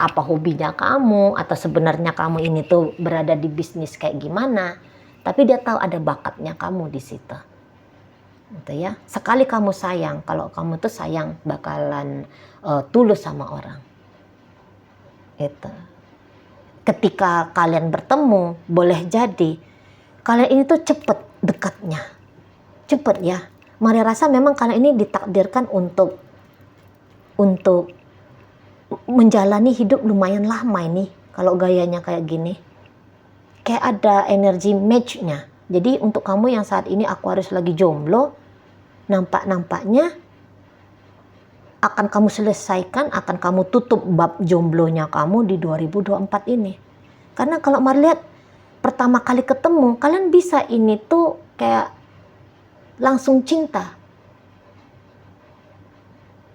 apa hobinya kamu, atau sebenarnya kamu ini tuh berada di bisnis kayak gimana. Tapi dia tahu ada bakatnya kamu di situ. Gitu ya. Sekali kamu sayang, kalau kamu tuh sayang bakalan tulus sama orang. Itu. Ketika kalian bertemu, boleh jadi kalian ini tuh cepet dekatnya. Cepet ya. Maria rasa memang kalian ini ditakdirkan untuk menjalani hidup lumayan lama ini. Kalau gayanya kayak gini. Kayak ada energi match-nya. Jadi untuk kamu yang saat ini Aquarius lagi jomblo, nampaknya akan kamu selesaikan, akan kamu tutup bab jomblonya kamu di 2024 ini. Karena kalau Maria lihat pertama kali ketemu, kalian bisa ini tuh kayak langsung cinta.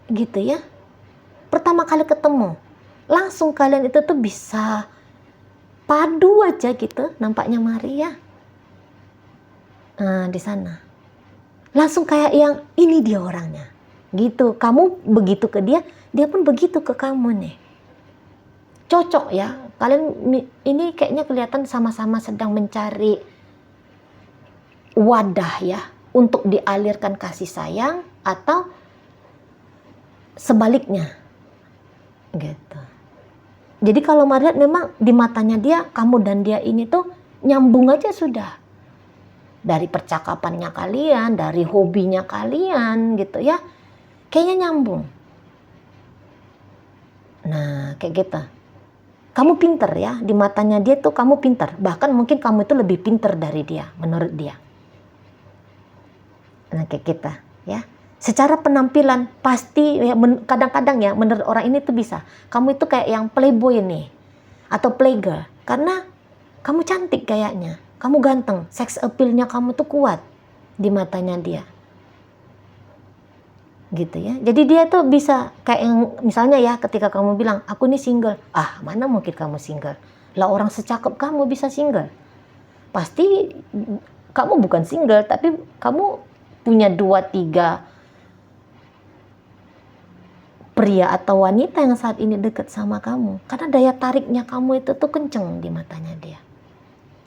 Gitu ya. Pertama kali ketemu, langsung kalian itu tuh bisa padu aja gitu, nampaknya Maria. Nah, di sana. Langsung kayak yang ini dia orangnya. Gitu. Kamu begitu ke dia, dia pun begitu ke kamu nih. Cocok ya. Kalian ini kayaknya kelihatan sama-sama sedang mencari wadah ya untuk dialirkan kasih sayang atau sebaliknya. Gitu. Jadi kalau Maria memang di matanya dia, kamu dan dia ini tuh nyambung aja sudah. Dari percakapannya kalian, dari hobinya kalian gitu ya. Kayaknya nyambung. Nah, kayak gitu. Kamu pinter ya, di matanya dia tuh kamu pinter. Bahkan mungkin kamu itu lebih pinter dari dia, menurut dia. Nah, kayak gitu ya. Secara penampilan pasti ya, kadang-kadang ya menurut orang ini tuh bisa. Kamu itu kayak yang playboy nih. Atau playgirl. Karena kamu cantik kayaknya. Kamu ganteng. Sex appeal-nya kamu tuh kuat di matanya dia. Gitu ya. Jadi dia tuh bisa kayak yang misalnya ya ketika kamu bilang, aku nih single. Ah, mana mungkin kamu single? Lah orang secakep kamu bisa single. Pasti kamu bukan single, tapi kamu punya 2-3 pria atau wanita yang saat ini dekat sama kamu. Karena daya tariknya kamu itu tuh kenceng di matanya dia.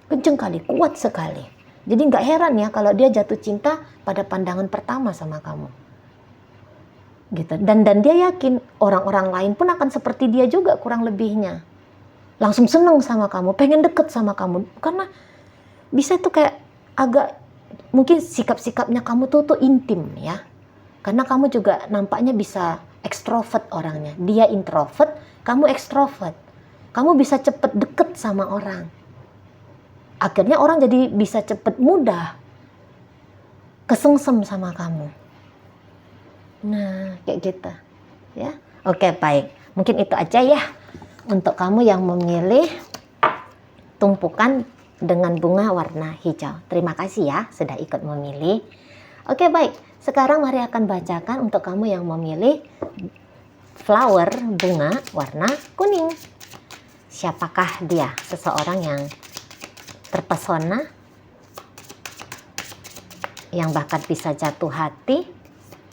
Kenceng kali, kuat sekali. Jadi nggak heran ya kalau dia jatuh cinta pada pandangan pertama sama kamu. Gitu. Dan dia yakin orang-orang lain pun akan seperti dia juga kurang lebihnya. Langsung seneng sama kamu, pengen deket sama kamu. Karena bisa tuh kayak agak, mungkin sikap-sikapnya kamu tuh intim ya. Karena kamu juga nampaknya bisa ekstrovert orangnya. Dia introvert, kamu ekstrovert. Kamu bisa cepet deket sama orang. Akhirnya orang jadi bisa cepet mudah kesengsem sama kamu. Nah, kayak gitu. Ya. Oke, baik. Mungkin itu aja ya untuk kamu yang memilih tumpukan dengan bunga warna hijau. Terima kasih ya sudah ikut memilih. Oke, baik. Sekarang mari akan bacakan untuk kamu yang memilih flower bunga warna kuning. Siapakah dia? Seseorang yang terpesona, yang bahkan bisa jatuh hati,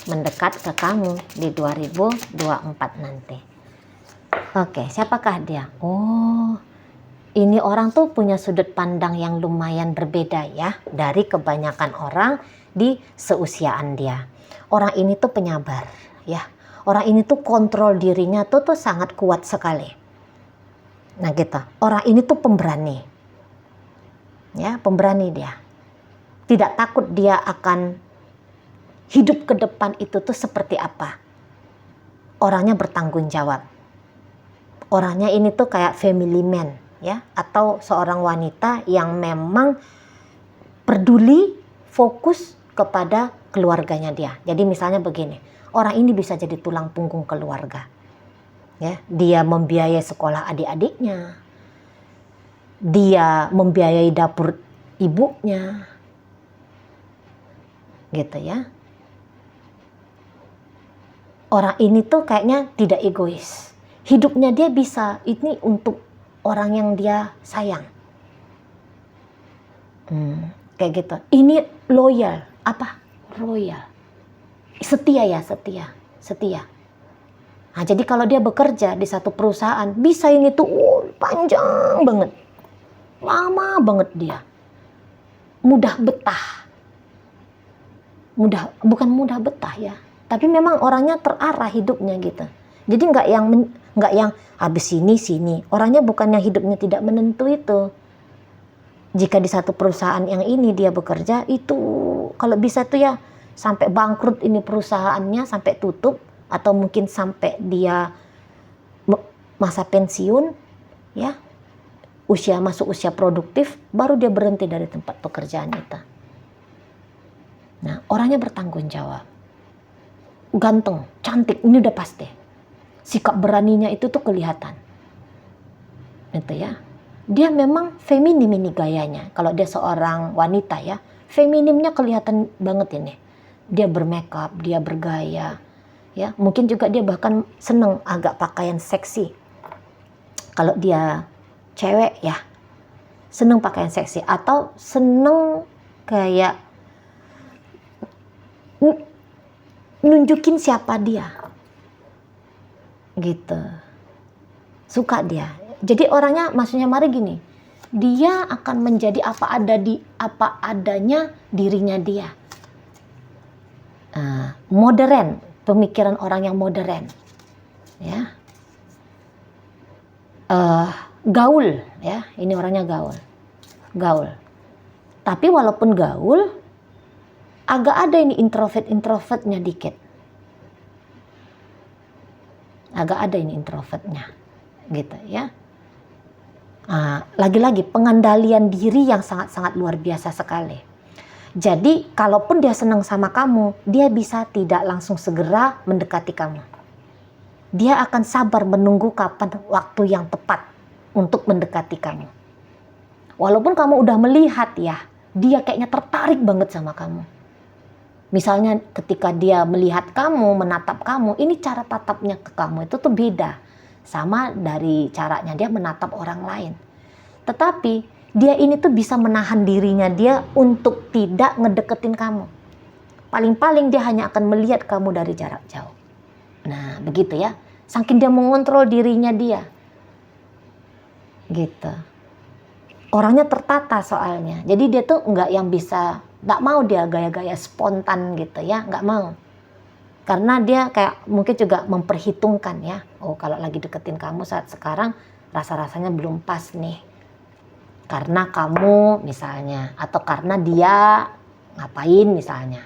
mendekat ke kamu di 2024 nanti. Oke, siapakah dia? Oh, ini orang tuh punya sudut pandang yang lumayan berbeda ya dari kebanyakan orang di seusiaan dia. Orang ini tuh penyabar ya. Orang ini tuh kontrol dirinya tuh sangat kuat sekali. Nah gitu. Orang ini tuh pemberani. Ya, pemberani dia. Tidak takut dia akan hidup ke depan itu tuh seperti apa. Orangnya bertanggung jawab. Orangnya ini tuh kayak family man ya, atau seorang wanita yang memang peduli, fokus kepada keluarganya dia. Jadi misalnya begini, orang ini bisa jadi tulang punggung keluarga. Ya, dia membiayai sekolah adik-adiknya. Dia membiayai dapur ibunya. Gitu ya. Orang ini tuh kayaknya tidak egois. Hidupnya dia bisa ini untuk orang yang dia sayang. Kayak gitu. Ini loyal. Apa? Loyal. Setia ya, setia. Nah, jadi kalau dia bekerja di satu perusahaan, bisa ini tuh panjang banget. Lama banget dia. Mudah betah. Bukan mudah betah ya. Tapi memang orangnya terarah hidupnya gitu. Jadi nggak yang habis sini. Orangnya bukan yang hidupnya tidak menentu itu. Jika di satu perusahaan yang ini dia bekerja, itu kalau bisa tuh ya sampai bangkrut ini perusahaannya, sampai tutup, atau mungkin sampai dia masa pensiun ya, masuk usia produktif, baru dia berhenti dari tempat pekerjaan itu. Nah, orangnya bertanggung jawab, ganteng, cantik, ini udah pasti. Sikap beraninya itu tuh kelihatan. Itu ya. Dia memang feminim ini gayanya. Kalau dia seorang wanita ya, feminimnya kelihatan banget ini. Dia bermakeup, dia bergaya. Ya, mungkin juga dia bahkan seneng agak pakaian seksi. Kalau dia cewek ya, seneng pakaian seksi atau seneng kayak nunjukin siapa dia. Gitu. Suka dia. Jadi orangnya maksudnya mari gini. Dia akan menjadi apa adanya dirinya dia. Modern, pemikiran orang yang modern. Ya. Gaul ya, ini orangnya gaul. Tapi walaupun gaul, agak ada ini introvertnya dikit. Agak ada ini introvertnya, gitu ya. Lagi-lagi pengandalian diri yang sangat-sangat luar biasa sekali. Jadi kalaupun dia senang sama kamu, dia bisa tidak langsung segera mendekati kamu. Dia akan sabar menunggu kapan waktu yang tepat untuk mendekati kamu. Walaupun kamu udah melihat ya, dia kayaknya tertarik banget sama kamu. Misalnya ketika dia melihat kamu, menatap kamu, ini cara tatapnya ke kamu itu tuh beda sama dari caranya dia menatap orang lain. Tetapi dia ini tuh bisa menahan dirinya dia untuk tidak ngedeketin kamu. Paling-paling dia hanya akan melihat kamu dari jarak jauh. Nah, begitu ya. Saking dia mengontrol dirinya dia. Gitu. Orangnya tertata soalnya. Jadi dia tuh nggak mau dia gaya-gaya spontan gitu ya. Nggak mau. Karena dia kayak mungkin juga memperhitungkan ya. Oh, kalau lagi deketin kamu saat sekarang rasa-rasanya belum pas nih. Karena kamu misalnya. Atau karena dia ngapain misalnya.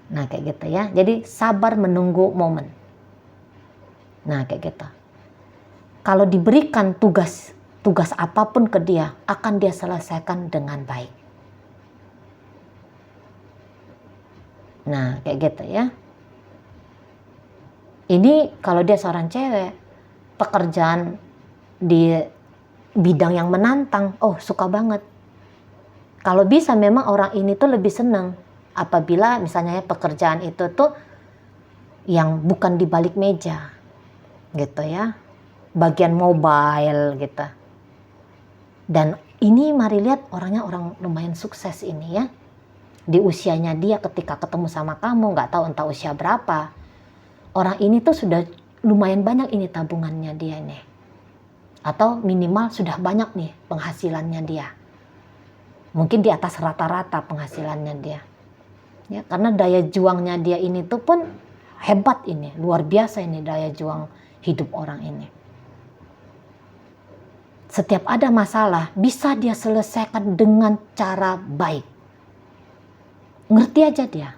Nah kayak gitu ya. Jadi sabar menunggu momen. Nah kayak gitu. Kalau diberikan tugas apapun ke dia, akan dia selesaikan dengan baik. Nah kayak gitu ya. Ini kalau dia seorang cewek, pekerjaan di bidang yang menantang, oh suka banget. Kalau bisa memang orang ini tuh lebih senang apabila misalnya ya pekerjaan itu tuh yang bukan di balik meja gitu ya, bagian mobile gitu. Dan ini mari lihat orangnya orang lumayan sukses ini ya. Di usianya dia ketika ketemu sama kamu, nggak tahu entah usia berapa, orang ini tuh sudah lumayan banyak ini tabungannya dia nih. Atau minimal sudah banyak nih penghasilannya dia. Mungkin di atas rata-rata penghasilannya dia. Ya, karena daya juangnya dia ini tuh pun hebat ini, luar biasa ini daya juang hidup orang ini. Setiap ada masalah bisa dia selesaikan dengan cara baik. Ngerti aja dia.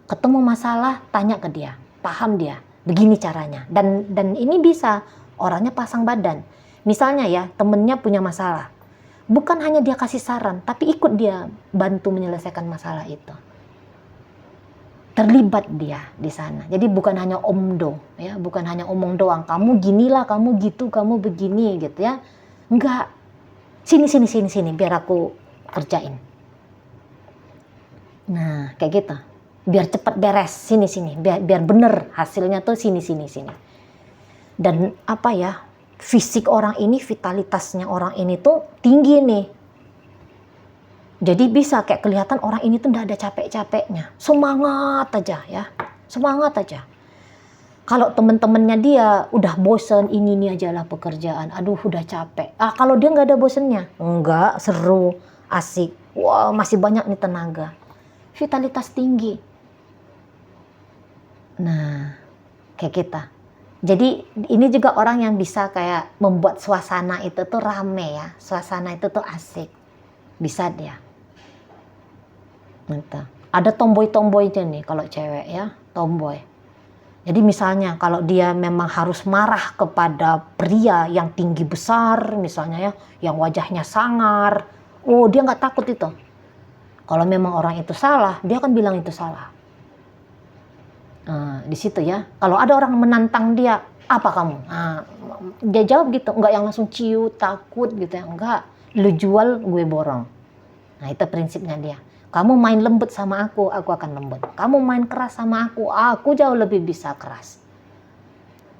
Ketemu masalah, tanya ke dia, paham dia. Begini caranya. Dan ini bisa orangnya pasang badan. Misalnya ya, temennya punya masalah. Bukan hanya dia kasih saran, tapi ikut dia bantu menyelesaikan masalah itu. Terlibat dia di sana. Jadi bukan hanya omdo, ya, bukan hanya omong doang. Kamu ginilah, kamu gitu, kamu begini, gitu ya. Enggak. Sini, biar aku kerjain. Nah, kayak gitu. Biar cepat beres, sini, biar bener hasilnya tuh sini. Dan apa ya? Fisik orang ini, vitalitasnya orang ini tuh tinggi nih. Jadi bisa kayak kelihatan orang ini tuh nggak ada capek-capeknya. Semangat aja ya. Semangat aja. Kalau temen-temennya dia udah bosen, ini aja lah pekerjaan. Aduh udah capek. Kalau dia nggak ada bosennya. Enggak, seru, asik. Wah masih banyak nih tenaga. Vitalitas tinggi. Nah, kayak kita. Jadi ini juga orang yang bisa kayak membuat suasana itu tuh rame ya. Suasana itu tuh asik. Bisa dia. Entah. Ada tomboy-tomboynya nih kalau cewek ya, tomboy. Jadi misalnya kalau dia memang harus marah kepada pria yang tinggi besar misalnya ya, yang wajahnya sangar. Oh dia nggak takut itu. Kalau memang orang itu salah, dia akan bilang itu salah. Di situ ya. Kalau ada orang menantang dia, apa kamu? Dia jawab gitu, enggak yang langsung ciut, takut gitu ya, enggak. Lu jual, gue borong. Nah itu prinsipnya dia. Kamu main lembut sama aku akan lembut. Kamu main keras sama aku jauh lebih bisa keras.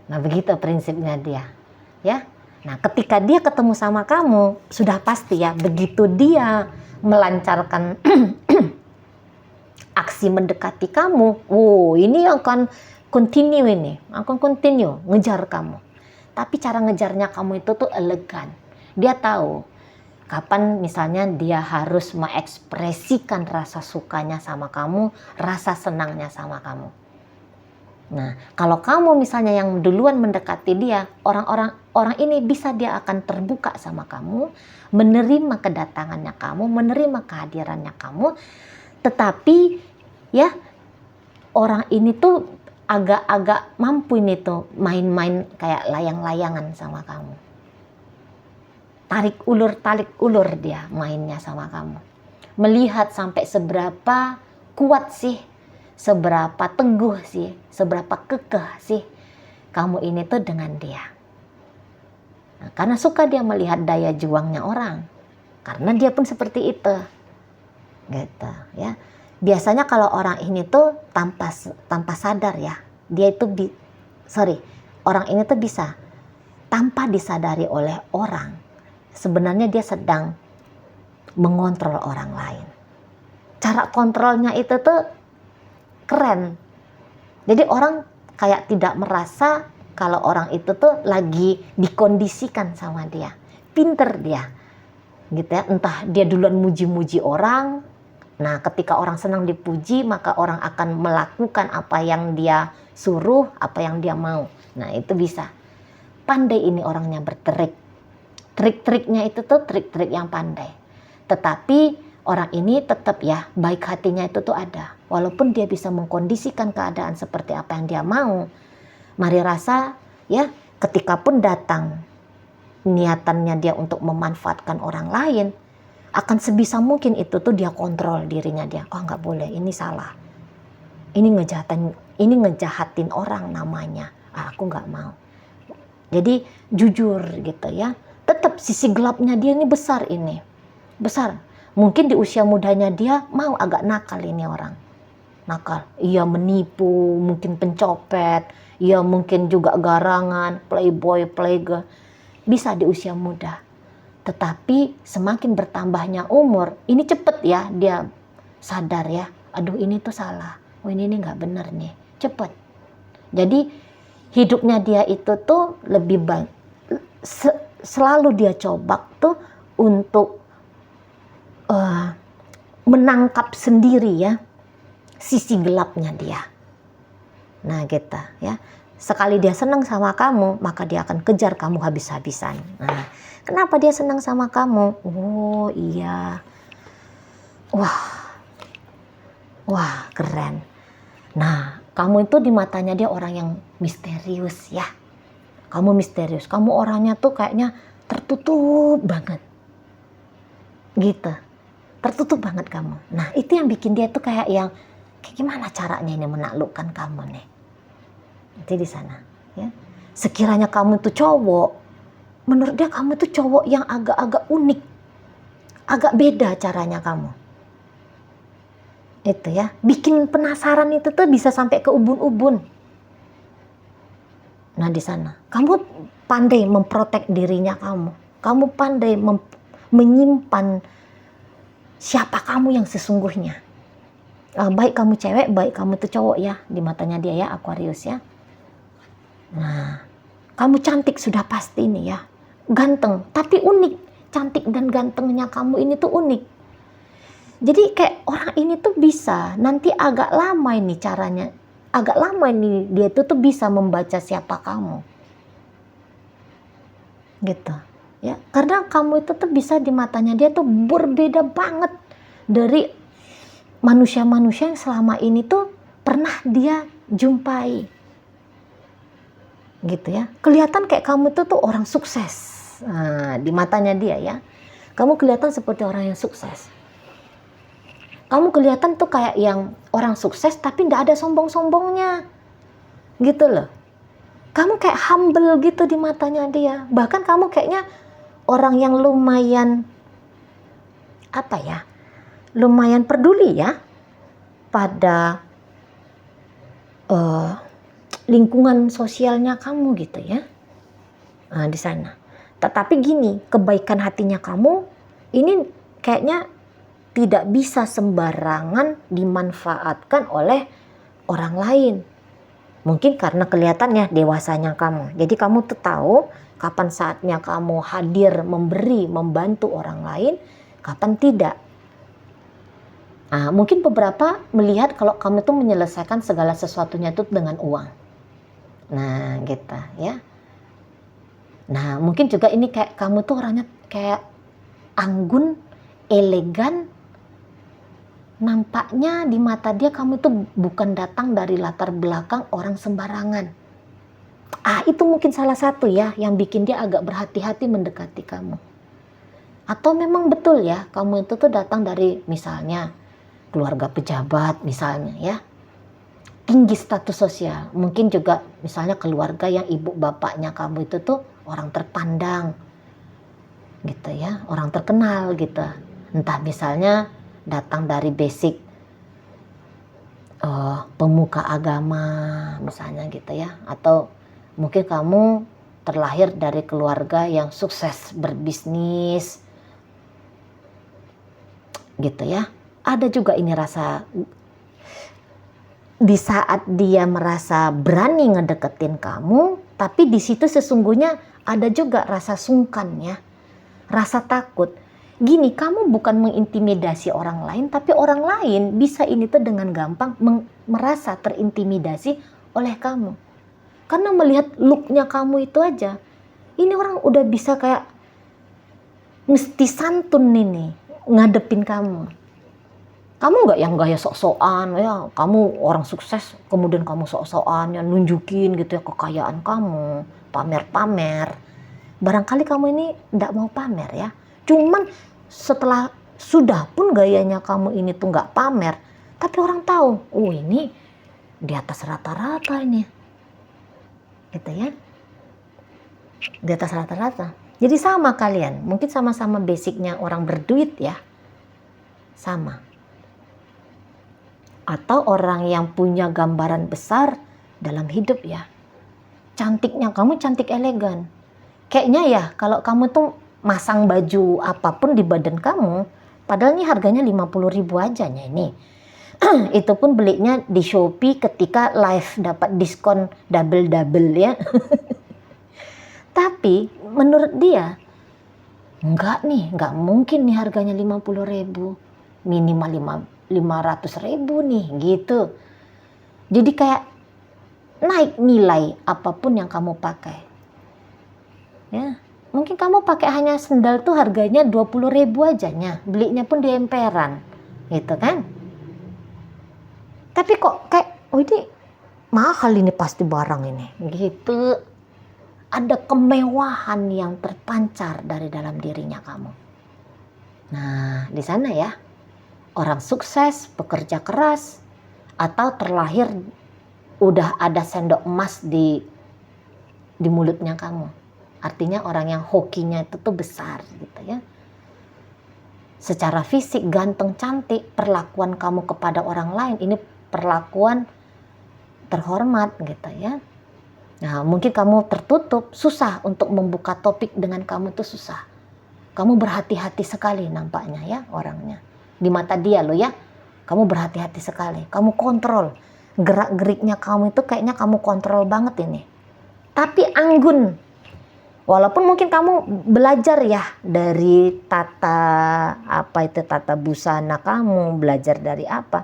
Nah begitu prinsipnya dia. Ya. Nah ketika dia ketemu sama kamu, sudah pasti ya, begitu dia melancarkan aksi mendekati kamu, ini akan continue ngejar kamu. Tapi cara ngejarnya kamu itu tuh elegan. Dia tahu kapan misalnya dia harus mengekspresikan rasa sukanya sama kamu, rasa senangnya sama kamu. Nah, kalau kamu misalnya yang duluan mendekati dia, orang ini bisa dia akan terbuka sama kamu, menerima kedatangannya kamu, menerima kehadirannya kamu. Tetapi ya orang ini tuh agak-agak mampu ini tuh main-main kayak layang-layangan sama kamu. Tarik ulur dia mainnya sama kamu. Melihat sampai seberapa kuat sih, seberapa teguh sih, seberapa kekeh sih kamu ini tuh dengan dia. Nah, karena suka dia melihat daya juangnya orang. Karena dia pun seperti itu. Gitu ya. Biasanya kalau orang ini tuh tanpa sadar ya, orang ini tuh bisa tanpa disadari oleh orang, sebenarnya dia sedang mengontrol orang lain. Cara kontrolnya itu tuh keren. Jadi orang kayak tidak merasa kalau orang itu tuh lagi dikondisikan sama dia. Pinter dia. Gitu ya, entah dia duluan muji-muji orang. Nah, ketika orang senang dipuji, maka orang akan melakukan apa yang dia suruh, apa yang dia mau. Nah, itu bisa. Pandai ini orangnya bertrik. Trik-triknya itu tuh trik-trik yang pandai. Tetapi orang ini tetap ya, baik hatinya itu tuh ada. Walaupun dia bisa mengkondisikan keadaan seperti apa yang dia mau. Mari rasa ya, ketika pun datang niatannya dia untuk memanfaatkan orang lain, akan sebisa mungkin itu tuh dia kontrol dirinya dia. Oh nggak boleh, ini salah. Ini ngejahatin orang namanya. Aku nggak mau. Jadi jujur gitu ya. Tetap sisi gelapnya dia ini besar ini. Besar. Mungkin di usia mudanya dia mau agak nakal ini orang. Nakal. Ia menipu, mungkin pencopet, ia mungkin juga garangan, playboy, playgirl. Bisa di usia muda. Tetapi semakin bertambahnya umur, ini cepet ya dia sadar ya. Aduh ini tuh salah. Oh ini nggak bener nih. Cepet. Jadi hidupnya dia itu tuh lebih baik. Selalu dia coba tuh untuk menangkap sendiri ya sisi gelapnya dia. Nah gitu ya. Sekali dia senang sama kamu, maka dia akan kejar kamu habis-habisan. Nah, kenapa dia senang sama kamu? Oh iya. Wah keren. Nah, kamu itu di matanya dia orang yang misterius ya. Kamu misterius. Kamu orangnya tuh kayaknya tertutup banget. Gitu. Tertutup banget kamu. Nah, itu yang bikin dia tuh kayak gimana caranya ini menaklukkan kamu nih. Itu di sana, ya. Sekiranya kamu tuh cowok, menurut dia kamu tuh cowok yang agak-agak unik. Agak beda caranya kamu. Itu ya, bikin penasaran itu tuh bisa sampai ke ubun-ubun. Nah, di sana, kamu pandai memprotek dirinya kamu. Kamu pandai menyimpan siapa kamu yang sesungguhnya. Baik kamu cewek, baik kamu tuh cowok ya, di matanya dia ya, Aquarius ya. Nah, kamu cantik sudah pasti nih ya. Ganteng, tapi unik. Cantik dan gantengnya kamu ini tuh unik. Jadi kayak orang ini tuh bisa, nanti agak lama ini caranya. Agak lama ini dia tuh bisa membaca siapa kamu. Gitu. Ya, karena kamu itu tuh bisa di matanya dia tuh berbeda banget dari manusia-manusia yang selama ini tuh pernah dia jumpai. Gitu ya. Kelihatan kayak kamu tuh orang sukses. Nah, di matanya dia ya. Kamu kelihatan seperti orang yang sukses. Kamu kelihatan tuh kayak yang orang sukses tapi nggak ada sombong-sombongnya. Gitu loh. Kamu kayak humble gitu di matanya dia. Bahkan kamu kayaknya orang yang lumayan lumayan peduli ya pada lingkungan sosialnya kamu gitu ya. Nah, di sana. Tetapi gini, kebaikan hatinya kamu ini kayaknya tidak bisa sembarangan dimanfaatkan oleh orang lain. Mungkin karena kelihatannya dewasanya kamu. Jadi kamu tuh tahu kapan saatnya kamu hadir, memberi, membantu orang lain, kapan tidak. Nah, mungkin beberapa melihat kalau kamu tuh menyelesaikan segala sesuatunya itu dengan uang. Nah, gitu ya. Nah, mungkin juga ini kayak kamu tuh orangnya kayak anggun, elegan. Nampaknya di mata dia kamu tuh bukan datang dari latar belakang orang sembarangan. Itu mungkin salah satu ya yang bikin dia agak berhati-hati mendekati kamu. Atau memang betul ya kamu itu tuh datang dari misalnya keluarga pejabat misalnya ya. Tinggi status sosial. Mungkin juga misalnya keluarga yang ibu bapaknya kamu itu tuh orang terpandang. Gitu ya, orang terkenal gitu. Entah misalnya datang dari basic pemuka agama misalnya gitu ya. Atau mungkin kamu terlahir dari keluarga yang sukses berbisnis gitu ya. Ada juga ini rasa di saat dia merasa berani ngedeketin kamu, tapi di situ sesungguhnya ada juga rasa sungkan ya, rasa takut. Gini, kamu bukan mengintimidasi orang lain, tapi orang lain bisa ini tuh dengan gampang merasa terintimidasi oleh kamu. Karena melihat looknya kamu itu aja, ini orang udah bisa kayak mesti santun ini ngadepin kamu. Kamu nggak yang gaya sok-sokan ya, kamu orang sukses kemudian kamu sok-sokan ya nunjukin gitu ya kekayaan kamu, pamer-pamer. Barangkali kamu ini nggak mau pamer ya. Cuman setelah sudah pun gayanya kamu ini tuh nggak pamer, tapi orang tahu, oh ini di atas rata-rata ini. gitu ya, di atas rata-rata. Jadi sama kalian, mungkin sama-sama basicnya orang berduit ya, sama. Atau orang yang punya gambaran besar dalam hidup ya. Cantiknya kamu cantik elegan. Kayaknya ya kalau kamu tuh masang baju apapun di badan kamu, padahal ini harganya 50.000 aja nya ini. Itu pun belinya di Shopee ketika live dapat diskon double-double ya. Tapi menurut dia, enggak mungkin nih harganya 50.000. Minimal 500.000 nih gitu. Jadi kayak naik nilai apapun yang kamu pakai. Ya, mungkin kamu pakai hanya sendal tuh harganya 20.000 aja nya, belinya pun di emperan, gitu kan? Tapi kok kayak, oh ini mahal ini pasti barang ini, gitu. Ada kemewahan yang terpancar dari dalam dirinya kamu. Nah, di sana ya, orang sukses, pekerja keras, atau terlahir udah ada sendok emas di mulutnya kamu. Artinya orang yang hokinya itu tuh besar gitu ya. Secara fisik ganteng cantik, perlakuan kamu kepada orang lain ini perlakuan terhormat gitu ya. Nah, mungkin kamu tertutup, susah untuk membuka topik dengan kamu tuh susah. Kamu berhati-hati sekali nampaknya ya orangnya. Di mata dia loh ya. Kamu berhati-hati sekali. Kamu kontrol. Gerak-geriknya kamu itu kayaknya kamu kontrol banget ini. Tapi anggun. Walaupun mungkin kamu belajar ya dari tata busana kamu, belajar dari apa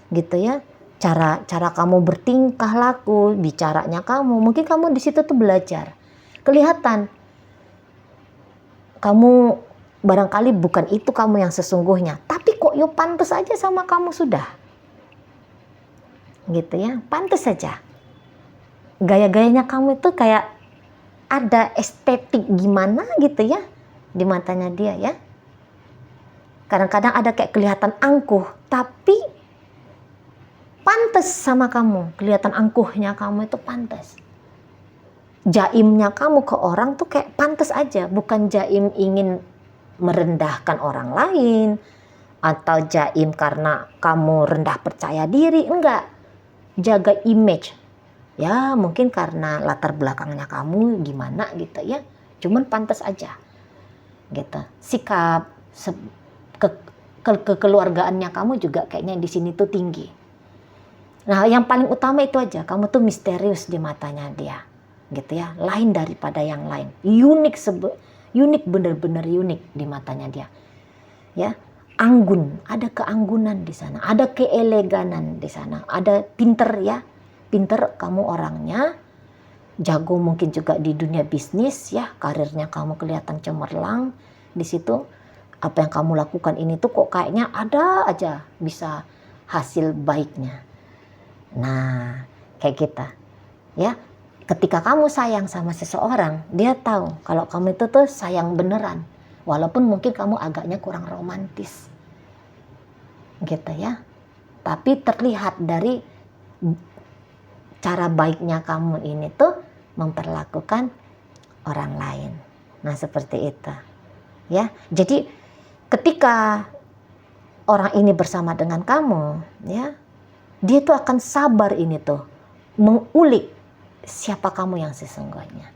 gitu ya, cara kamu bertingkah laku, bicaranya kamu, mungkin kamu di situ tuh belajar. Kelihatan kamu barangkali bukan itu kamu yang sesungguhnya, tapi kok yo pantas aja sama kamu sudah, gitu ya, pantas saja. Gaya-gayanya kamu itu kayak ada estetik gimana gitu ya di matanya dia ya. Kadang-kadang ada kayak kelihatan angkuh, tapi pantas sama kamu. Kelihatan angkuhnya kamu itu pantas. Jaimnya kamu ke orang tuh kayak pantas aja, bukan jaim ingin merendahkan orang lain atau jaim karena kamu rendah percaya diri, enggak. Jaga image. Ya mungkin karena latar belakangnya kamu gimana gitu ya, cuman pantas aja gitu. Sikap kekeluargaannya kamu juga kayaknya di sini tuh tinggi. Nah yang paling utama itu aja, kamu tuh misterius di matanya dia gitu ya, lain daripada yang lain, unik, bener-bener unik di matanya dia ya. Anggun, ada keanggunan di sana, ada keeleganan di sana, ada pinter ya. Pinter kamu orangnya, jago mungkin juga di dunia bisnis ya, karirnya kamu kelihatan cemerlang di situ. Apa yang kamu lakukan ini tuh kok kayaknya ada aja bisa hasil baiknya. Nah, kayak kita ya. Ketika kamu sayang sama seseorang, dia tahu kalau kamu itu tuh sayang beneran, walaupun mungkin kamu agaknya kurang romantis, gitu ya. Tapi terlihat dari cara baiknya kamu ini tuh memperlakukan orang lain. Nah seperti itu ya. Jadi ketika orang ini bersama dengan kamu ya, dia tuh akan sabar ini tuh mengulik siapa kamu yang sesungguhnya.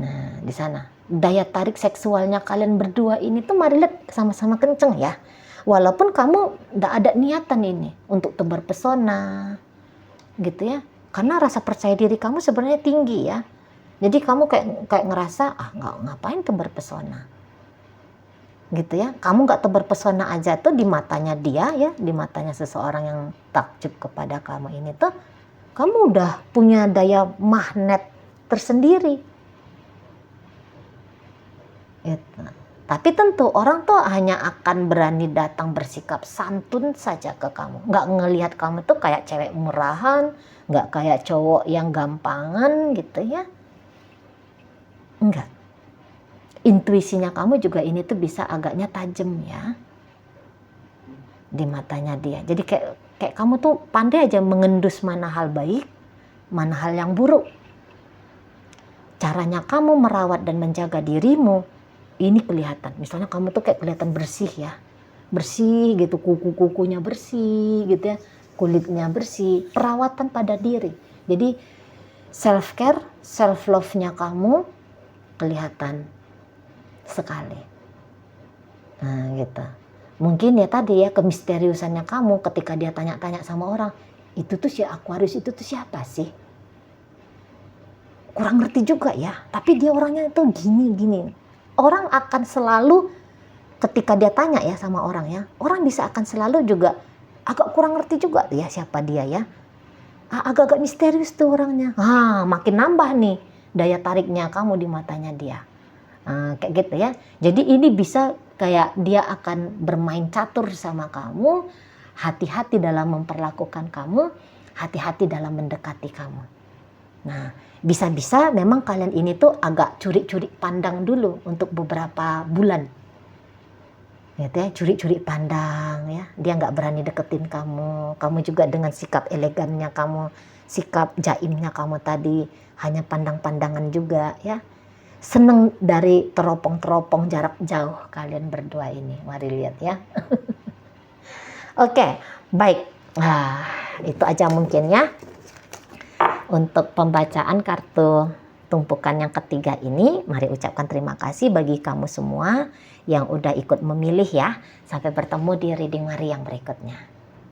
Nah di sana daya tarik seksualnya kalian berdua ini tuh mari lihat sama-sama kenceng ya. Walaupun kamu nggak ada niatan ini untuk tebar pesona gitu ya, karena rasa percaya diri kamu sebenarnya tinggi ya. Jadi kamu kayak ngerasa nggak ngapain tebar pesona gitu ya. Kamu nggak tebar pesona aja tuh di matanya dia ya, di matanya seseorang yang takjub kepada kamu ini tuh kamu udah punya daya magnet tersendiri gitu. Tapi tentu orang tuh hanya akan berani datang bersikap santun saja ke kamu. Nggak ngelihat kamu tuh kayak cewek murahan, nggak kayak cowok yang gampangan gitu ya. Enggak. Intuisinya kamu juga ini tuh bisa agaknya tajam ya. Di matanya dia. Jadi kayak kamu tuh pandai aja mengendus mana hal baik, mana hal yang buruk. Caranya kamu merawat dan menjaga dirimu, ini kelihatan. Misalnya kamu tuh kayak kelihatan bersih ya. Bersih gitu, kuku-kukunya bersih gitu ya. Kulitnya bersih, perawatan pada diri. Jadi self care, self love-nya kamu kelihatan sekali. Nah gitu. Mungkin ya tadi ya kemisteriusannya kamu ketika dia tanya-tanya sama orang, itu tuh si Aquarius itu tuh siapa sih? Kurang ngerti juga ya, tapi dia orangnya itu gini. Orang akan selalu ketika dia tanya ya sama orang ya, orang bisa akan selalu juga agak kurang ngerti juga ya siapa dia ya. Agak-agak misterius tuh orangnya. Makin nambah nih daya tariknya kamu di matanya dia. Kayak gitu ya. Jadi ini bisa kayak dia akan bermain catur sama kamu, hati-hati dalam memperlakukan kamu, hati-hati dalam mendekati kamu. Nah, bisa-bisa memang kalian ini tuh agak curi-curi pandang dulu untuk beberapa bulan. Gitu ya, curi-curi pandang ya. Dia nggak berani deketin kamu. Kamu juga dengan sikap elegannya kamu, sikap jaimnya kamu tadi, hanya pandang-pandangan juga ya. Seneng dari teropong-teropong jarak jauh kalian berdua ini. Mari lihat ya. Oke, baik. Nah, itu aja mungkin ya. Untuk pembacaan kartu tumpukan yang ketiga ini, mari ucapkan terima kasih bagi kamu semua yang udah ikut memilih ya. Sampai bertemu di reading Mari yang berikutnya.